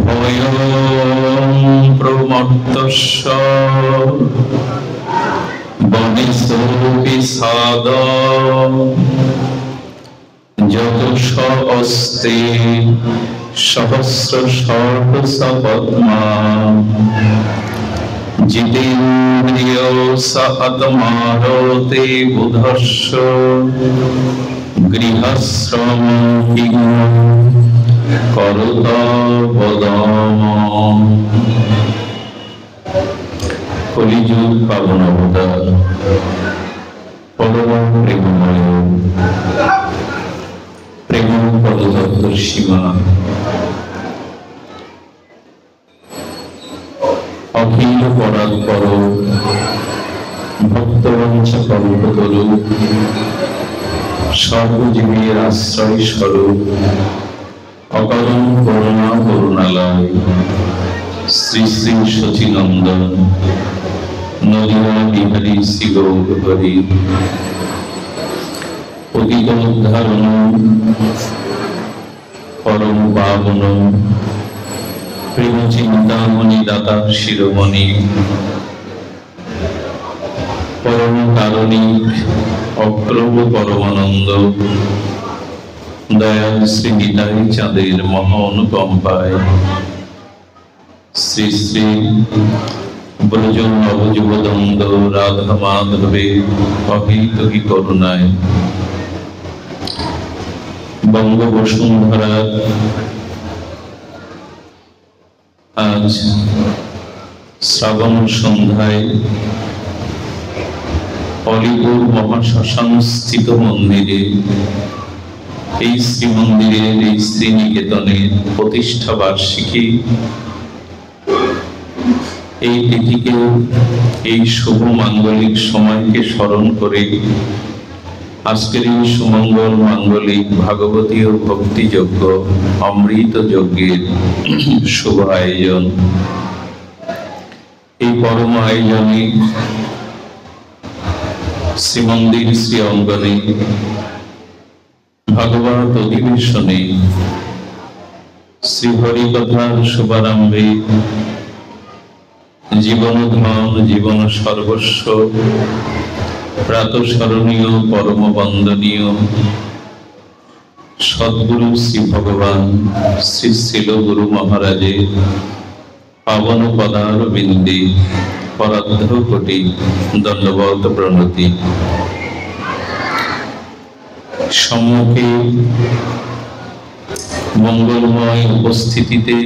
ভয়ং প্রমত্তস্য বনিসোপি সাদম যতস অস্তি সহস্র সহস্রপদ্মা জিতেন্দ্রিয় স আত্মারতে বুধস্য গৃহশ্রম করত বদম। কলিযুগ পাবন অবতার পরম প্রেমময় প্রেম পদতত্ত্বের সীমা অখিল পরাৎপর ভক্তবংশ কল্পতরু সর্বজীবের আশ্রয় স্বরূপ অকারণ করুণা করুণালয় শ্রী শ্রী শচীনন্দন নদিয়া বিহারী শ্রী গৌর হরি পতিত উদ্ধারণ পরম পাবন প্রেম চিন্তামণি দাতা শিরোমণি পরম কারণিক অক্রম পরমানন্দ দয়াল শ্রী নিতাই চাঁদের মহা অনুকম্পায় শ্রী শ্রী ব্রজ নবযুবদন্দ রাধা মাধবের অহিতহী করুণায় বঙ্গ বসুন্ধরার আজ শ্রাবণ সন্ধ্যায় অলিপুর মহাশ্মশান স্থিত মন্দিরে এই শ্রীমন্দিরের এই শ্রীনিকেতনের প্রতিষ্ঠা বার্ষিকী এই তিথিকে এই শুভ মাঙ্গলিক সময়কে স্মরণ করে আজকের এই সুমঙ্গল মাঙ্গলিক ভাগবতী ও ভক্তিযজ্ঞ অমৃত যজ্ঞের শুভ আয়োজন। এই পরম আয়োজনে শ্রীমন্দির শ্রী অঙ্গনে ভাগবত অধিবেশনে শ্রী হরিকথার শুভারম্ভে জীবন ধন জীবন সর্বস্ব প্রাতঃস্মরণীয় পরম বন্দনীয় সদ্গুরু শ্রী ভগবান শ্রী শ্রীল গুরু মহারাজের পাবন পদার বিন্দে পরার্ধ কোটি দণ্ডবত প্রণতি। সম্মুখে মঙ্গলময় উপস্থিতিতে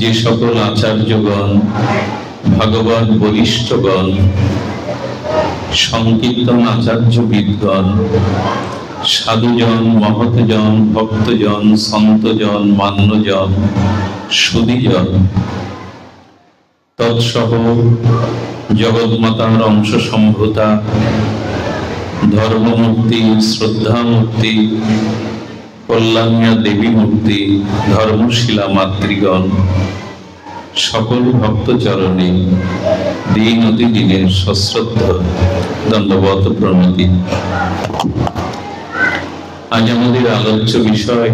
যে সকল আচার্যগণ ভাগবত বরিষ্ঠগণ সংকীর্তন আচার্যবিদগণ সাধুজন মহৎজন ভক্তজন সন্তজন মান্যজন সুধীজন তৎসহ জগৎমাতার অংশ সম্ভূতা ধর্মমূর্তি শ্রদ্ধামূর্তি কল্যাণিয়া দেবী মূর্তি ধর্মশীলা মাতৃগণ সকল ভক্ত চরণে দিন অতি দিনের সশ্রদ্ধ দণ্ডবত প্রণতি। আজ আমাদের আলোচ্য বিষয়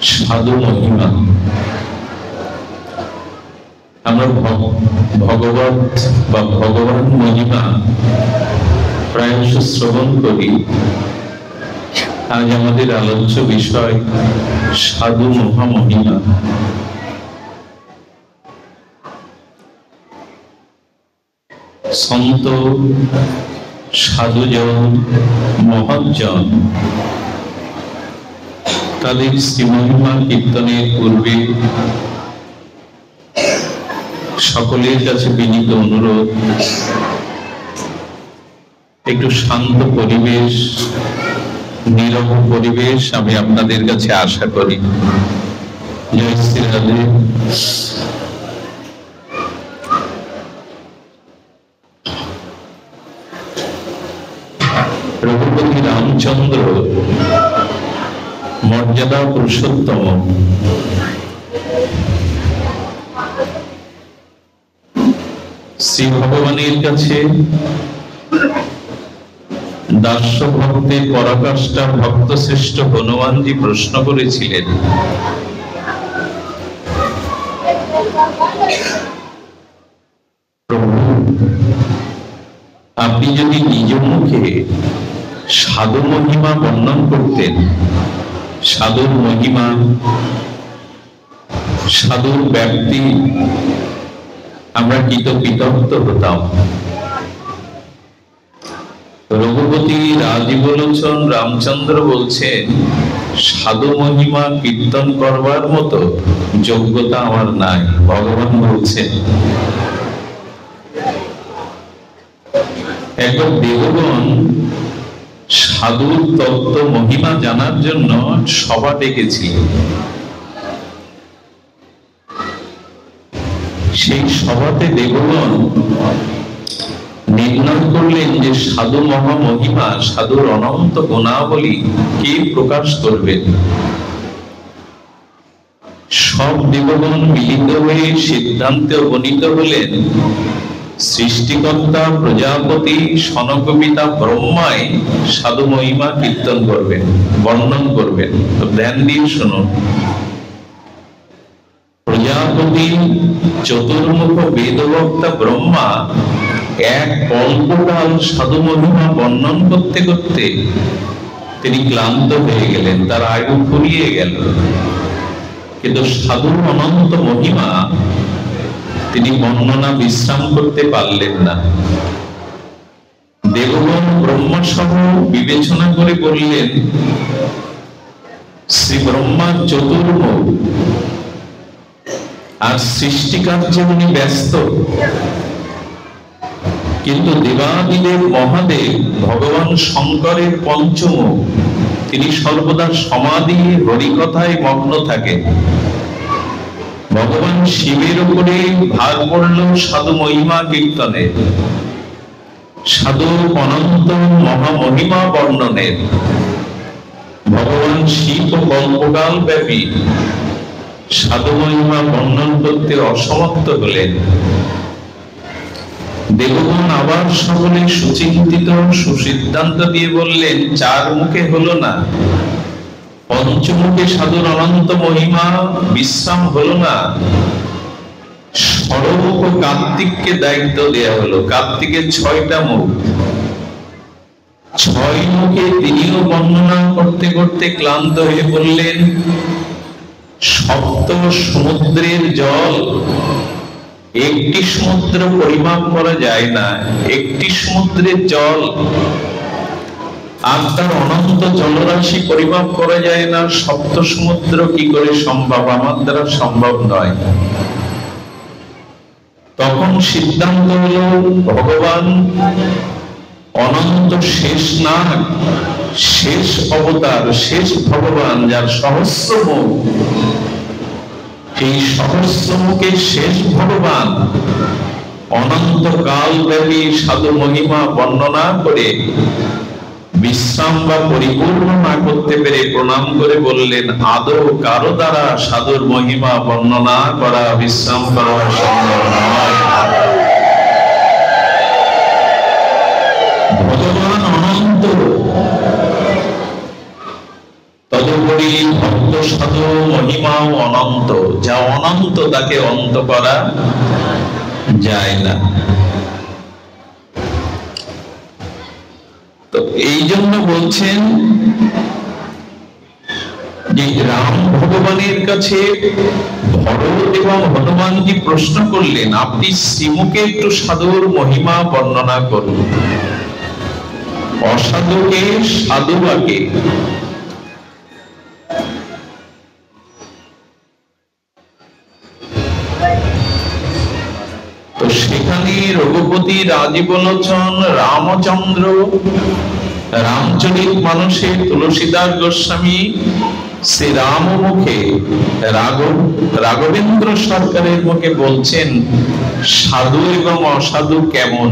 সাধু মহিমা। আমরা ভগবত বা ভগবান মহিমা প্রায়শ শ্রবণ করি। আজ আমাদের আলোচ্য বিষয় সাধু মহামহিমা। সন্ত সাধুজন মহৎজন তাদের শ্রীমহিমা কীর্তনের পূর্বে সকলের কাছে বিনীত অনুরোধ, একটু শান্ত পরিবেশ, নীরব পরিবেশ আমি আপনাদের কাছে আশা করি। জয় শ্রী রাধে। রঘুপতি রামচন্দ্র মর্যাদা পুরুষোত্তম, শ্রী ভগবানের কাছে দাস্য ভক্তের পরাকাষ্ঠা ভক্ত শ্রেষ্ঠ হনুমানজি প্রশ্ন করেছিলেন, প্রভু, আপনি যদি নিজ মুখে সাধু মহিমা বর্ণন করতেন, সাধুর মহিমা, সাধুর ব্যাপ্তি, আমরা কৃতকৃতজ্ঞ হতাম। রঘুপতি রাজীবলোচন রামচন্দ্র বলছেন, সাধু মহিমা কীর্তন করবার মতো যোগ্যতা আমার নাই। ভগবান বলছেন, একবার দেবগণ সাধুর তত্ত্ব মহিমা জানার জন্য সভা ডেকেছিল। সেই সভাতে দেবগণ নির্ণয় করলেন যে সাধু মহামহিমা, সাধুর অনন্ত গুণাবলী কে প্রকাশ করবেন। সব দেবগণ মিলিত হয়ে সিদ্ধান্তে উপনীত হলেন, সৃষ্টিকর্তা প্রজাপতি সনক পিতা ব্রহ্মাই সাধু মহিমা কীর্তন করবেন, বর্ণন করবেন। তো ধ্যান দিয়ে শুনুন। প্রজাপতি চতুর্মুখ বেদবক্তা ব্রহ্মা এক কল্পকাল সাধু মহিমা বর্ণন করতে করতে তিনি ক্লান্ত হয়ে গেলেন, তার আয়ু ফুরিয়ে গেল। কিন্তু সাধুর অনন্ত মহিমা তিনি বর্ণনা বিশ্রাম করতে পারলেন না। দেবগণ ব্রহ্মা সহ বিবেচনা করে বললেন, শ্রী ব্রহ্মার চতুর্মুখ আর সৃষ্টিকার্যে উনি ব্যস্ত, কিন্তু দেবাদিদেব মহাদেব ভগবান শঙ্করের পঞ্চমুখ, তিনি সর্বদা সমাধি হরিকথায় মগ্ন থাকেন। ভগবান শিবের উপরে ভার পড়ল সাধু মহিমা কীর্তনে, সাধু অনন্ত মহামহিমা বর্ণনের। ভগবান শিব কল্পকাল ব্যাপী সাধু মহিমা বর্ণন করতে অসমর্থ হলেন। দেবগণ আবার সকলে সুচিন্তিত সুসিদ্ধান্ত দিয়ে বললেন, চার মুখে হলো না, পঞ্চমুখে সাধুর অনন্ত মহিমা বিশ্রাম হলো না, ষড়মুখ কার্তিককে দায়িত্ব দেয়া হলো। কার্তিকের 6টা মুখ, 6 মুখে তিনিও বর্ণনা করতে করতে ক্লান্ত হয়ে বললেন, সপ্ত সমুদ্রের জল একটি সমুদ্র পরিমাপ করা যায় না। একটি সমুদ্রের জল আর তার অনন্ত জলরাশি পরিমাপ করা যায় না। সপ্ত সমুদ্র কি করে সম্ভব? আমার দ্বারা সম্ভব নয়। তখন সিদ্ধান্ত হলো, ভগবান অনন্ত শেষ নাগ, শেষ অবতার, শেষ ভগবান, যার সহস্র মুখ, এই সহস্র মুখে শেষ ভগবান অনন্ত কাল ব্যাপী সাধু মহিমা বর্ণনা করে বিশ্রাম বা পরিপূর্ণ না করতে পেরে প্রণাম করে বললেন, আদৌ কারো দ্বারা সাধুর মহিমা বর্ণনা করা, বিশ্রাম করা সম্ভব নয়। ভগবান অনন্ত, তদুপরি ভক্ত সাধু মহিমাও অনন্ত। যা অনন্ত তাকে অন্ত করা যায় না। তো এই জন্য বলছেন যে রাম ভগবানের কাছে ভরত এবং হনুমানজি প্রশ্ন করলেন, আপনি শ্রীমুখে একটু সাধুর মহিমা বর্ণনা করুন, অসাধুকে সাধু বাকে। তো সেখানে রঘুপতি রাজীবলোচন রামচন্দ্র, রামচরিত মানসে তুলসীদাস গোস্বামী শ্রী রাম মুখে, রাঘবেন্দ্র সরকারের মুখে বলছেন, সাধু এবং অসাধু কেমন।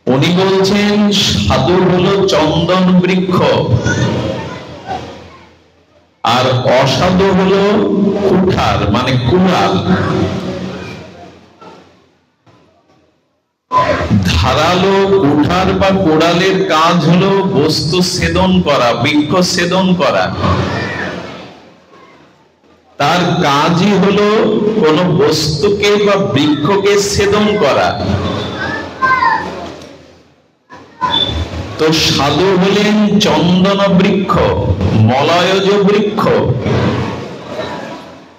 উনি বলছেন, সাধু হলো চন্দন বৃক্ষ আর অসাধু হলো কুঠার, মানে কুড়াল। ধারালো কুঠার বা কোড়ালের কাজ হলো বস্তু ছেদন করা, বৃক্ষ ছেদন করা। তার কাজই হলো কোন বস্তুকে বা বৃক্ষকে ছেদন করা। তো সাধু হলেন চন্দন বৃক্ষ, মলয়জ বৃক্ষ।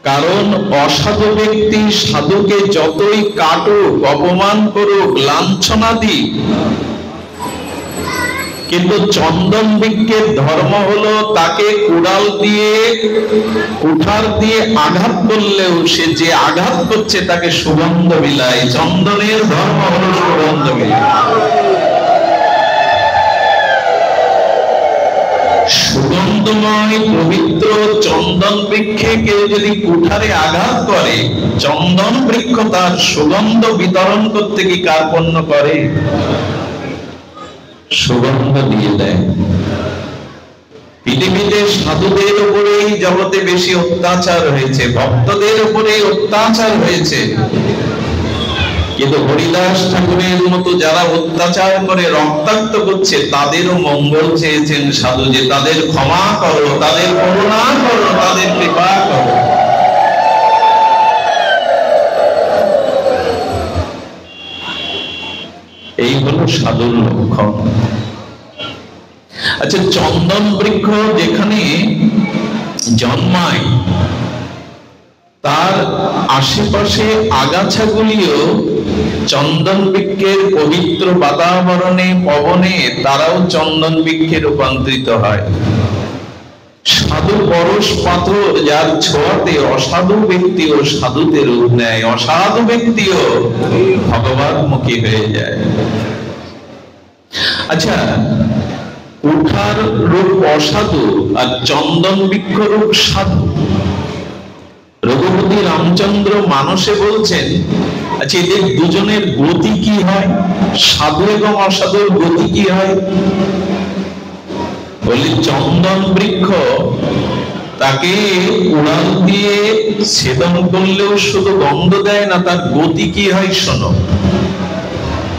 কারণ অসাধু ব্যক্তি সাধুকে যতই কাটুক, অপমান করুক, লাঞ্ছনা দিক, কিন্তু চন্দন বৃক্ষের ধর্ম হলো তাকে কুড়াল দিয়ে, কুঠার দিয়ে আঘাত করলেও সে যে আঘাত করছে তাকে সুগন্ধ বিলায়। চন্দনের ধর্ম হলো সুগন্ধ বিলায়। সুগন্ধময় পবিত্র চন্দন বৃক্ষে কেউ যদি কুঠারে আঘাত করে, চন্দন বৃক্ষ তার সুগন্ধ বিতরণ করতে কি কার্পণ্য করে? সুগন্ধ দিয়ে দেয়। পৃথিবীতে সাধুদের উপরেই জগতে বেশি অত্যাচার হয়েছে, ভক্তদের উপরে অত্যাচার হয়েছে, কিন্তু হরিদাস ঠাকুরের মতো যারা অত্যাচার করে রক্তাক্ত করছে তাদেরও মঙ্গল চেয়েছেন সাধু, যে তাদের ক্ষমা করো, তাদের করুণা করো, তাদের কৃপা করো। এই হলো সাধুর লক্ষণ। আচ্ছা, চন্দন বৃক্ষ যেখানে জন্মায় তার আশেপাশে আগাছাগুলিও চন্দন বৃক্ষের পবিত্র বাতাবরণে, পবনে তারাও চন্দন বৃক্ষে রূপান্তরিত হয়। সাধু পরশ পাথর, যার ছোঁয়াতে অসাধু ব্যক্তিও সাধুতে রূপ নেয়, অসাধু ব্যক্তিও ভগবানমুখী হয়ে যায়। আচ্ছা, কুঠার রূপ অসাধু আর চন্দন বৃক্ষ রূপ সাধু। রঘুপতি রামচন্দ্র মানসে বলছেন, আচ্ছা এদের দুজনের গতি কি হয়, সাধু এবং অসাধুর গতি কি হয়? বলি চন্দন বৃক্ষ তাকে উড়াল দিয়ে ছেদন করলেও শুধু গন্ধ দেয় না, তার গতি কি হয় শোনো।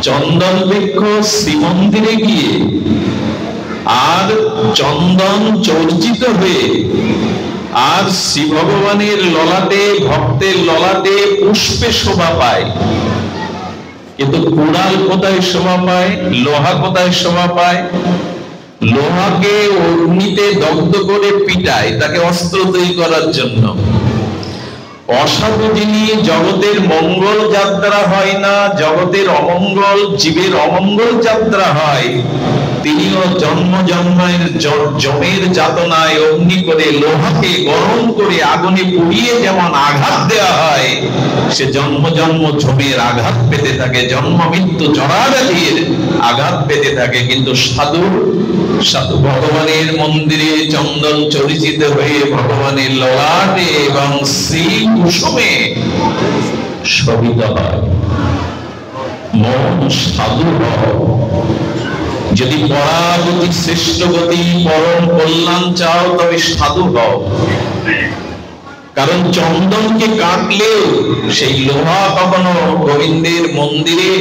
চন্দন বৃক্ষ শ্রীমন্দিরে গিয়ে আর চন্দন চর্চিত হয়ে আর শ্রী ভগবানের ললাটে, ভক্তের ললাটে পুষ্পে শোভা পায়, কিন্তু কুড়াল কোথায় শোভা পায়, লোহা কোথায় শোভা পায়? লোহাকে অগ্নিতে দগ্ধ করে পিটায় তাকে অস্ত্র তৈরি করার জন্য। অসাধু যিনি, জগতের মঙ্গল যাত্রা হয় না, জগতের অমঙ্গল, জীবের অমঙ্গল যাত্রা হয়, তিনিও জন্ম জন্মের জমের যাতনায় অগ্নি করে লোহাকে গরম করে আগুনে পুড়িয়ে যেমন আঘাত দেওয়া হয়, সে জন্ম জন্ম জমের আঘাত পেতে থাকে, জন্ম মৃত্যু জরাব্যাধির আঘাত পেতে থাকে। কিন্তু সাধু ভগবানের মন্দিরে চন্দন চরিচিত হয়ে ভগবানের ললাটে এবং শ্রী কুসুমে শোভিত হয়। মন সাধু হও, যদি পরাগতি, শ্রেষ্ঠ গতি, পরম কল্যাণ চাও তবে সাধু হও। কারণ চন্দনকে কাটলেও সেই লোহা কখনো গোবিন্দের মন্দিরে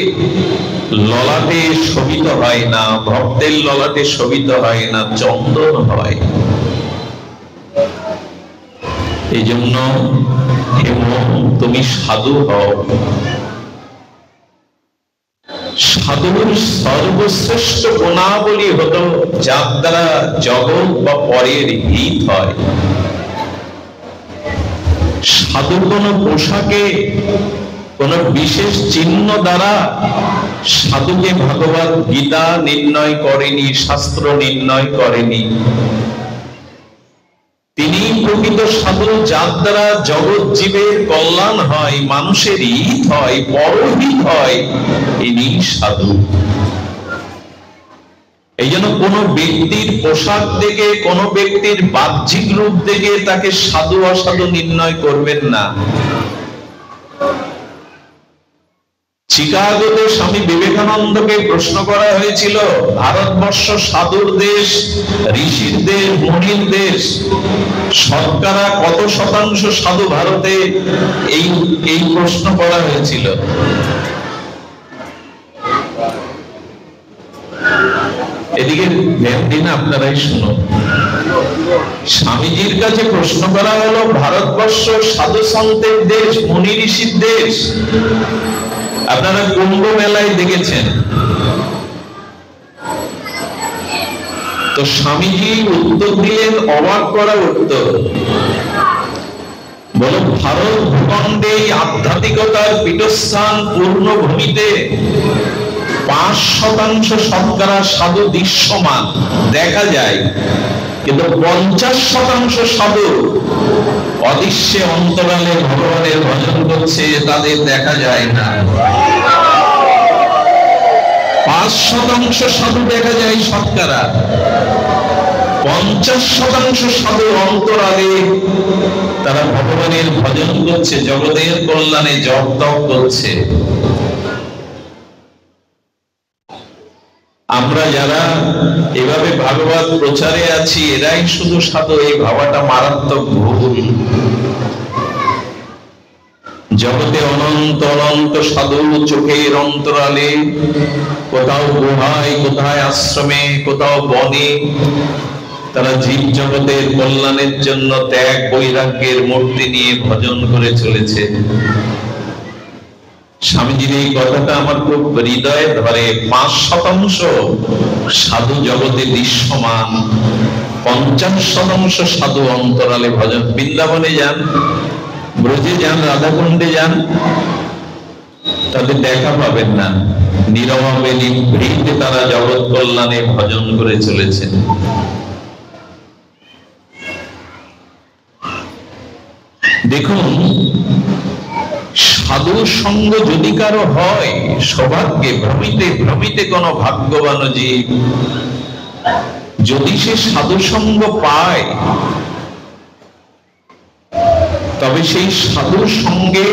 ললাটে শোভিত হয় না, ভক্তের ললাটে শোভিত হয় না, চন্দন হয়। এই জন্য হে মন, তুমি সাধু হও। সাধুর সর্বশ্রেষ্ঠ গুণাবলী হলো যার দ্বারা জগৎ বা পরের হিত হয়। সাধু কোন পোশাকে, কোন বিশেষ চিহ্ন দ্বারা সাধুকে ভগবত গীতা নির্ণয় করেনি, শাস্ত্র নির্ণয় করেনি। তিনি প্রকৃত সাধু, যার দ্বারা জগৎ জীবের কল্যাণ হয়, মানুষের হিত হয়, পরহিত হয়, ইনি সাধু। এই জন্য কোন ব্যক্তির পোশাক দেখে, কোন ব্যক্তির বাহ্যিক রূপ দেখে তাকে সাধু অসাধু নির্ণয় করবেন না। চিকাগোতে স্বামী বিবেকানন্দকে প্রশ্ন করা হয়েছিল, ভারতবর্ষ সাধুর দেশ, ঋষির দেশ, মুনির দেশ, শতকরা কত শতাংশ সাধু ভারতে? এই প্রশ্ন করা হয়েছিল। এদিকে ধ্যান দিন, আপনারাই শুনুন। স্বামীজির কাছে প্রশ্ন করা হলো, ভারতবর্ষ সাধু সন্তের দেশ, মুনি ঋষির দেশ, আপনারা কুম্ভ মেলায় দেখেছেন। তো স্বামীজি উত্তর দিলেন, অবাক করা উত্তর। বলো, ভারত ভূখণ্ডে আধ্যাত্মিকতার পীঠস্থান পূর্ণভূমিতে 5% শতকরা সাধু দৃশ্যমান দেখা যায়, কিন্তু 50% সাধু অদৃশ্যে অন্তরালে ভগবানের ভজন করছে, তাদের দেখা যায় না। 5% সাধু দেখা যায় শতকরা, 50% সাধু অন্তরালে তারা ভগবানের ভজন করছে, জগতের কল্যাণে জপ তপ করছে। আমরা যারা এভাবে ভাগবত প্রচারে আছি, এরাই শুধু সাধু, এই ভাবাটা মারাত্মক ভুল। জগতে অনন্ত অনন্ত সাধু চোখের অন্তরালে, কোথাও গুহায়, কোথায় আশ্রমে, কোথাও বনে, তারা জীব জগতের কল্যাণের জন্য ত্যাগ বৈরাগ্যের মূর্তি নিয়ে ভজন করে চলেছে। স্বামীজির এই কথাটা আমার খুব হৃদয়ে ধরে। 5% সাধু জগতে দৃশ্যমান, 50% সাধু অন্তরালে ভজন। বৃন্দাবনে যান, ব্রজে যান, রাধাকুণ্ডে যান, তাদের দেখা পাবেন না। নীরবে নিভৃতে তারা জগৎ কল্যাণে ভজন করে চলেছেন। দেখুন, সাধু সঙ্গ যদি কারো হয়, সৌভাগ্যে ভ্রমিতে ভ্রমিতে কোন ভাগ্যবান জীব যদি সে সাধু সঙ্গ পায়, তবে সেই সাধু সঙ্গে,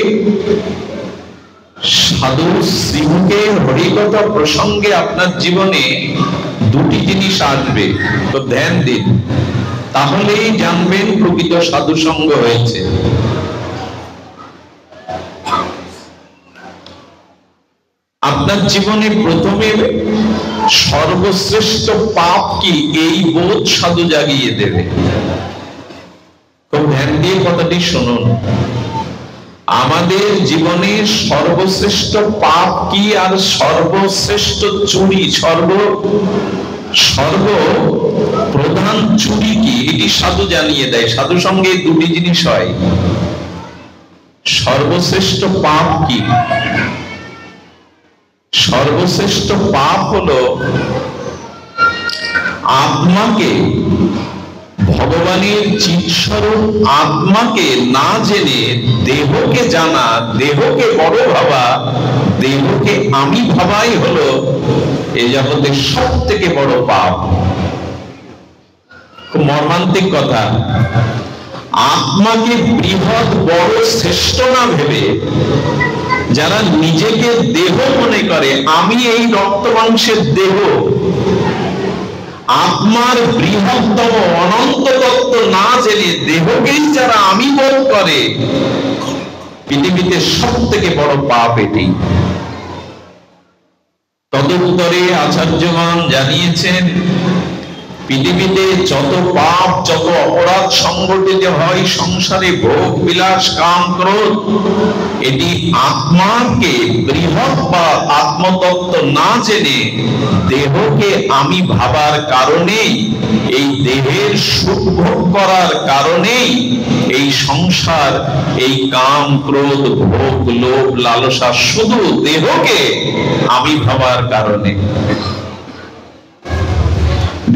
সাধু শ্রীমুখে হরিকথা প্রসঙ্গে আপনার জীবনে দুটি জিনিস আসবে। তো ধ্যান দিন, তাহলেই জানবেন প্রকৃত সাধু সঙ্গ হয়েছে। আপনার জীবনে প্রথমে সর্বশ্রেষ্ঠ পাপ কি, এই বোধ সাধু জাগিয়ে দেবে। খুব ধ্যান দিয়ে কথাটি শুনুন। আমাদের জীবনে সর্বশ্রেষ্ঠ পাপ কি আর সর্বশ্রেষ্ঠ চুরি, সর্বপ্রধান চুরি কি, এটি সাধু জানিয়ে দেয়। সাধু সঙ্গে দুটি জিনিস হয়। সর্বশ্রেষ্ঠ পাপ কি? সর্বশ্রেষ্ঠ পাপ হলো আত্মাকে, ভগবানের চিৎস্বরূপ আত্মাকে না জেনে দেহকে জানা, দেহকে বড় ভাবা, দেহকে আমি ভাবাই হলো এ জগতের সব থেকে বড় পাপ। খুব মর্মান্তিক কথা। আত্মাকে বৃহৎ বড় শ্রেষ্ঠ না ভেবে যারা নিজেকে দেহ মনে করে, আমি এই রক্ত মাংসের দেহ, আত্মার বৃহত্তম অনন্ত তত্ত্ব না জেনে দেহকেই যারা আমি বোধ করে, পৃথিবীতে সব থেকে বড় পাপ এটি। তদুত্তরে আচার্যগণ জানিয়েছেন, পৃথিবীতে যত পাপ, যত অপরাধ সংগঠিত হয় সংসারে, ভোগ বিলাস, কাম, ক্রোধ, এটি আত্মাকে বৃহৎ বা আত্মতত্ত্ব না জেনে দেহকে আমি ভাবার কারণেই, এই দেহের সুখ ভোগ করার কারণেই এই সংসার, এই কাম, ক্রোধ, ভোগ, লোভ, লালসা, শুধু দেহকে আমি ভাবার কারণে।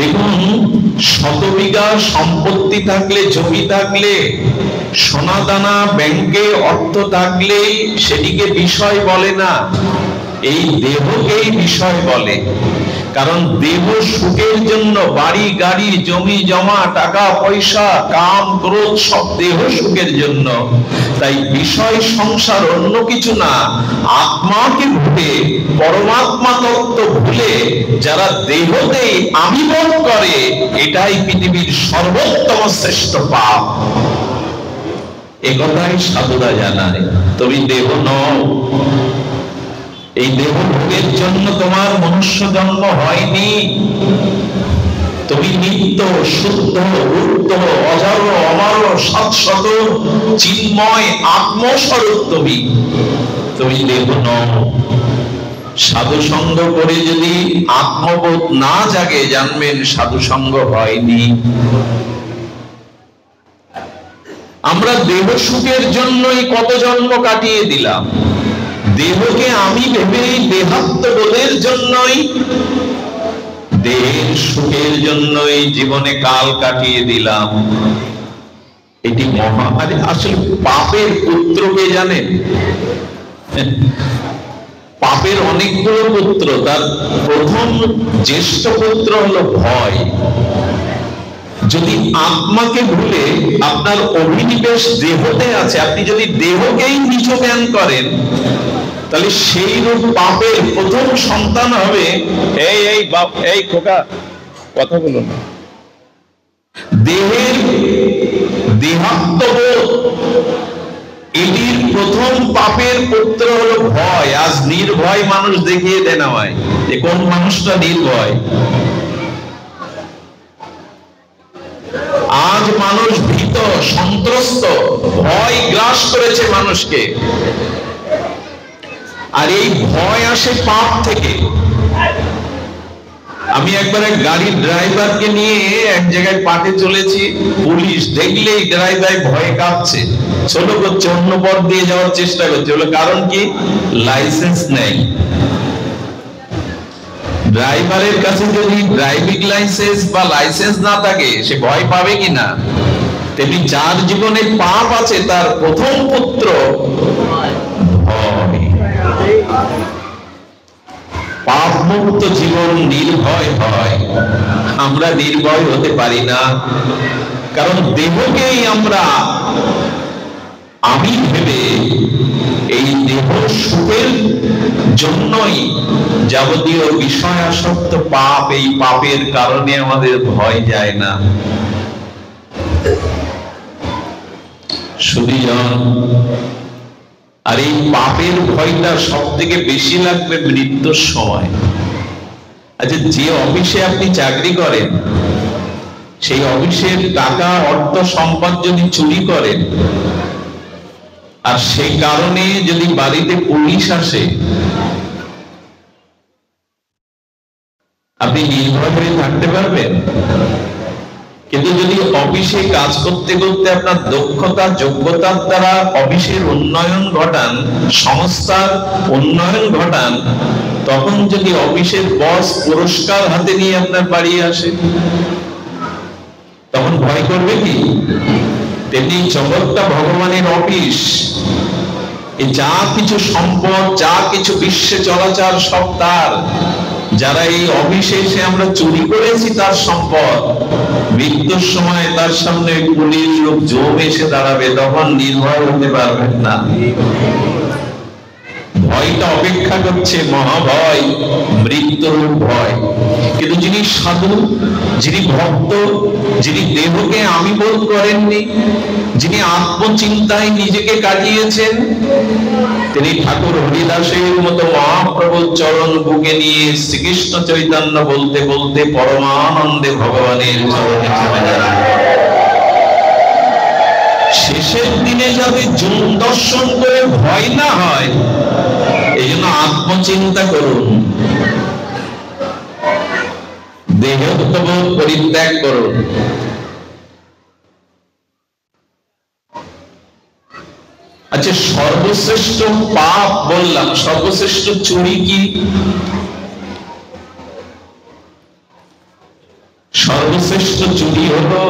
দেখুন, 100 বিঘা সম্পত্তি থাকলে, জমি থাকলে, সোনা দানা ব্যাংকে অর্থ থাকলেই সেটিকে বিষয় বলে না, এই দেহকেই বিষয় বলে। কারণ দেহ সুখের জন্য, বাড়ি গাড়ি জমি জমা টাকা পয়সা কাম ক্রোধ সব দেহ সুখের জন্য। তাই বিষয় সংসার অন্য কিছু না, আত্মাকে ভুলে, পরমাত্মা তত্ত্ব ভুলে যারা দেহতেই আমি বোধ করে, এটাই পৃথিবীর সর্বোত্তম শ্রেষ্ঠ পাপ। একথাই সাধুরা জানায়। তুমি দেহ নও, এই দেহ ভোগের জন্য তোমার মনুষ্য জন্ম হয়নি। তুমি নিত্য শুদ্ধ রুদ্ধ অজর অমর শাশ্বত চিন্ময় আত্মস্বরূপ। তুমি দেহ নও। সাধু সঙ্গ করে যদি আত্মবোধ না জাগে, জানবেন সাধু সঙ্গ হয়নি। আমরা দেহ সুখের জন্যই কত জন্ম কাটিয়ে দিলাম, দেহকে আমি ভেবে দেহাত্মবোধের জন্যই, দেহের সুখের জন্যই জীবনে কাল কাটিয়ে দিলাম। এটি মহামারী। আসলে পাপের পুত্রকে জানেন? পাপের অনেকগুলো পুত্র, তার প্রথম জ্যেষ্ঠ পুত্র হলো ভয়। যদি আত্মাকে ভুলে আপনার অভিনিবেশ দেহতে আছে, আপনি যদি দেহকেই নিজ জ্ঞান করেন, তাহলে সেই রূপ পাপের প্রথম সন্তান হবে এই খোকা কথা বলুন, দেহের দেহাত্মবোধ। এটির প্রথম পাপের পুত্র হলো ভয়। আজ নির্ভয় মানুষ দেখিয়ে দেন আমায়, যে কোন মানুষটা নির্ভয়। আজ মানুষ ভীত, সন্ত্রস্ত, ভয় গ্রাস করেছে মানুষকে। আর এই ভয় আসে পাপ থেকে। আমি একবার এক গাড়ির ড্রাইভারকে নিয়ে এক জায়গায় পাটে চলেছি, পুলিশ দেখলেই ড্রাইভার ভয়ে কাঁপছে, ছোট করছে, অন্য পথ দিয়ে যাওয়ার চেষ্টা করছে। বলে কারণ কি? লাইসেন্স নেই। ড্রাইভারের কাছে যদি ড্রাইভিং লাইসেন্স বা লাইসেন্স না থাকে, সে ভয় পাবে কিনা? তেমনি যার জীবনে পাপ আছে, তার প্রথম পুত্র ভয়। পাপ মুক্ত জীবন নির্ভয় হয়। আমরা নির্ভয় হতে পারি না, কারণ দেহকেই আমরা আমি ভেবে এই দেহ সুখের জন্যই যাবতীয় বিষয় আসক্ত পাপ। এই পাপের কারণে আমাদের ভয় যায় না। শুধুজন, আর এই পাপের ভয়টা সব থেকে বেশি লাগবে মৃত্যুর সময়। আচ্ছা, যে অফিসে আপনি চাকরি করেন, সেই অফিসের টাকা অর্থ সম্পদ যদি চুরি করেন, আর সেই কারণে যদি বাড়িতে পুলিশ আসে, আপনি নির্ভয় হয়ে থাকতে পারবেন? কিন্তু যদি অফিসে কাজ করতে করতে আপনার দক্ষতা যোগ্যতার দ্বারা অফিসের উন্নয়ন ঘটান, সংস্থার উন্নয়ন ঘটান, তখন যদি অফিসের বস পুরস্কার হাতে নিয়ে আপনার বাড়ি আসে, তখন ভয় করবে কি? তেমনি জগৎটা ভগবানের অফিস। যা কিছু সম্পদ, যা কিছু বিশ্বে চলাচল, সব তার। যারা এই অফিসে এসে আমরা চুরি করেছি তার সম্পদ, মৃত্যুর সময় তার সামনে পুলিশ লোক জম এসে দাঁড়াবে, তখন নির্ভয় হতে পারবেন না। ভয়টা অপেক্ষা করছে, মহাভয়, মৃত্যুর ভয়। কিন্তু যিনি সাধু, যিনি ভক্ত, যিনি দেহকে আমি বোধ করেননি, যিনি আত্মচিন্তায় নিজেকে কাটিয়েছেন, তিনি ঠাকুর হরিদাসের মতো মহাপ্রভুর চরণ বুকে নিয়ে শ্রীকৃষ্ণ চৈতন্য বলতে বলতে পরমানন্দে ভগবানের চরণে চলে যান। শেষের দিনে যাতে জুন দর্শন করে ভয় না হয়, এই জন্য আত্মচিন্তা করুন, দেহত্ববোধ পরিত্যাগ করুন। আচ্ছা, সর্বশ্রেষ্ঠ পাপ বললাম, সর্বশ্রেষ্ঠ চুরি কি? সর্বশ্রেষ্ঠ চুরি হলো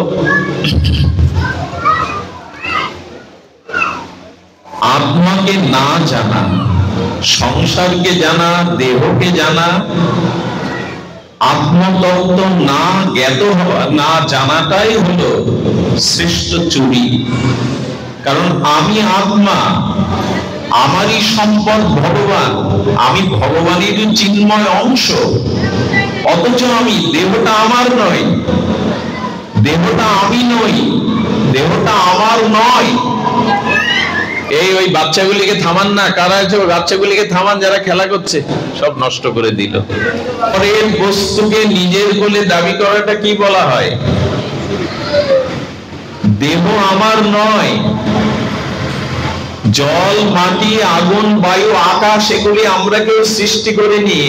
আত্মাকে না জানা, সংসারকে জানা, দেহকে জানা, আত্মতত্ত্ব না জ্ঞাত হওয়া, না জানাটাই হলো শ্রেষ্ঠ চুরি। কারণ আমি আত্মা, আমারই সম্পদ ভগবান, আমি ভগবানের চিন্ময় অংশ, অথচ আমি, দেহটা আমার নয়, দেহটা আমি নই, দেহটা আমার নয়। ওই বাচ্চাগুলিকে থামান না, কারা আছে ওই বাচ্চাগুলিকে থামান যারা খেলা করছে, সব নষ্ট করে দিল। পরের বস্তুকে নিজের বলে দাবি করাটা কি বলা হয়? দেহ আমার নয়। জল, মাটি, আগুন, বায়ু, আকাশ, এগুলি আমরা কেউ সৃষ্টি করিনি।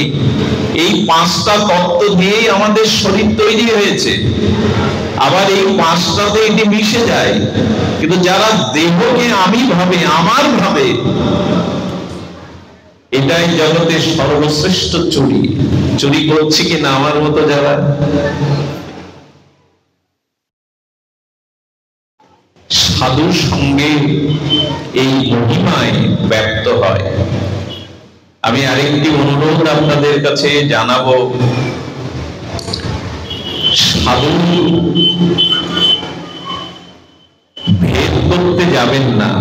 এই পাঁচটা তত্ত্ব দিয়েই আমাদের শরীর তৈরি হয়েছে। আবার এই পাঁচটাতে এটি মিশে যায়। কিন্তু যারা দেহকে আমি ভাবে, আমার ভাবে, এটাই জগতের সর্বশ্রেষ্ঠ চুরি। চুরি করছে কিনা আমার মতো যারা? সাধুর সঙ্গে এই মহিমায় ব্যক্ত হয়। আমি আরেকটি অনুরোধ আপনাদের কাছে জানাবো, সাধু ভেদ করতে যাবেন না।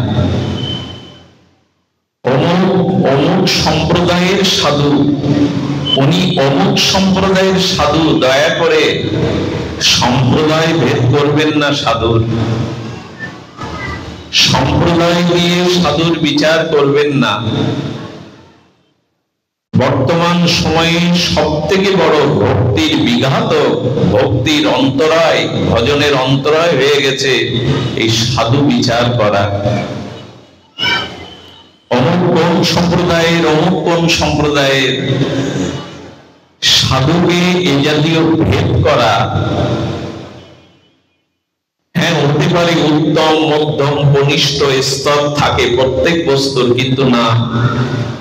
অমুক সম্প্রদায়ের সাধু, উনি অমুক সম্প্রদায়ের সাধু, দয়া করে সম্প্রদায় ভেদ করবেন না। সাধুর সম্প্রদায় দিয়ে সাধুর বিচার করবেন না। বর্তমান সময়ে সব থেকে বড় ভক্তির বিঘাতক, ভক্তির অন্তরায়, ভজনের অন্তরায় হয়ে গেছে এই সাধু বিচার করা। অমুক কোন সম্প্রদায়ের, অমুক কোন সম্প্রদায়ের সাধুকে এ জাতীয় ভেদ করা, হ্যাঁ হতে পারে উত্তম, মধ্যম, কনিষ্ঠ স্তর থাকে প্রত্যেক বস্তুর, কিন্তু না,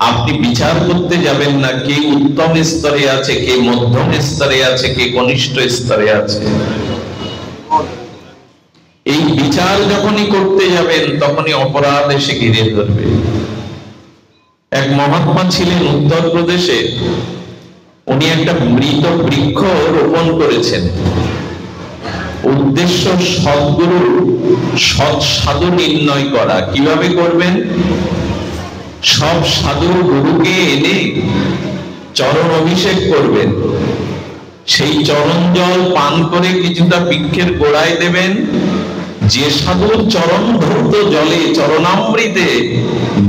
আপনি বিচার করতে যাবেন না কে উত্তম স্তরে আছে, কে মধ্যম স্তরে আছে, কে কনিষ্ঠ স্তরে আছে। এই বিচার যখনই করতে যাবেন তখনই অপরাধ এসে ঘিরে ধরবে। এক মহাত্মা ছিলেন উত্তরপ্রদেশে, উনি একটা মৃত বৃক্ষ রোপণ করেছেন। উদ্দেশ্য সদ্গুরু, সৎ সাধু নির্ণয় করা। কিভাবে করবেন? সব সাধু গুরুকে এনে চরণ অভিষেক করবেন, সেই চরণ জল পান করে কিছুটা বৃক্ষের গোড়ায় দেবেন। যে সাধুর চরণ ধৌত জলে, চরণামৃতে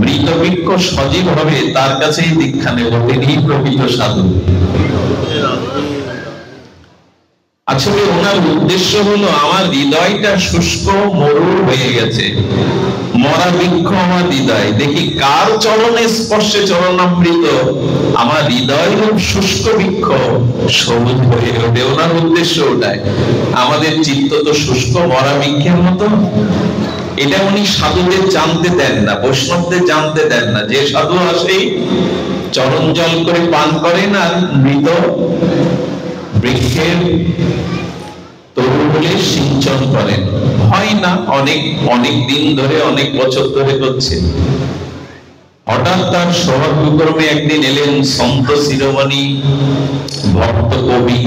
মৃত বৃক্ষ সজীব হবে, তার কাছেই দীক্ষা নেব, তিনিই প্রকৃত সাধু। আসলে ওনার উদ্দেশ্য হলো, আমার হৃদয়টা শুষ্ক মরুর হয়ে গেছে, মরা বৃক্ষ আমার হৃদয়, দেখি কার চরণে স্পর্শে চরণামৃত আমার হৃদয় রূপ শুষ্ক বৃক্ষ সবুজ হয়ে ওঠে। ওনার উদ্দেশ্য ওটাই। আমাদের চিত্ত তো শুষ্ক মরা বৃক্ষের মতো। এটা উনি সাধুদের জানতে দেন না, বৈষ্ণবদের জানতে দেন না। যে সাধু আসেই চরণ জল করে পান করেন আর মৃত বৃক্ষের তরুণে সিঞ্চন করেন। হয় না, অনেক দিন ধরে, অনেক বছর ধরে করছে। হঠাৎ তার সৌভাগ্যক্রমে একদিন এলেন সন্ত শিরোমণি ভক্ত কবি।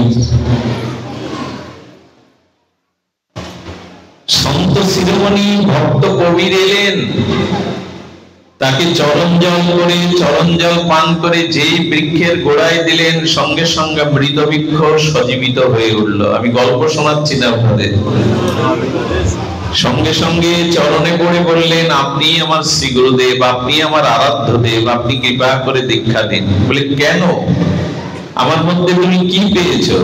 সন্ত শিরোমণি ভক্ত কবির এলেন, তাকে চরণ জল পান করে যেই বৃক্ষের গোড়ায় দিলেন, সঙ্গে সঙ্গে মৃত বৃক্ষ সজীবিত হয়ে উঠল। আমি গল্প শোনাচ্ছি না আপনাদের। সঙ্গে সঙ্গে চরণে পড়ে বললেন, আপনি আমার শ্রী গুরুদেব, আপনি আমার আরাধ্য দেব, আপনি কৃপা করে দীক্ষা দিন। বলে, কেন? আমার মধ্যে তুমি কি পেয়েছো?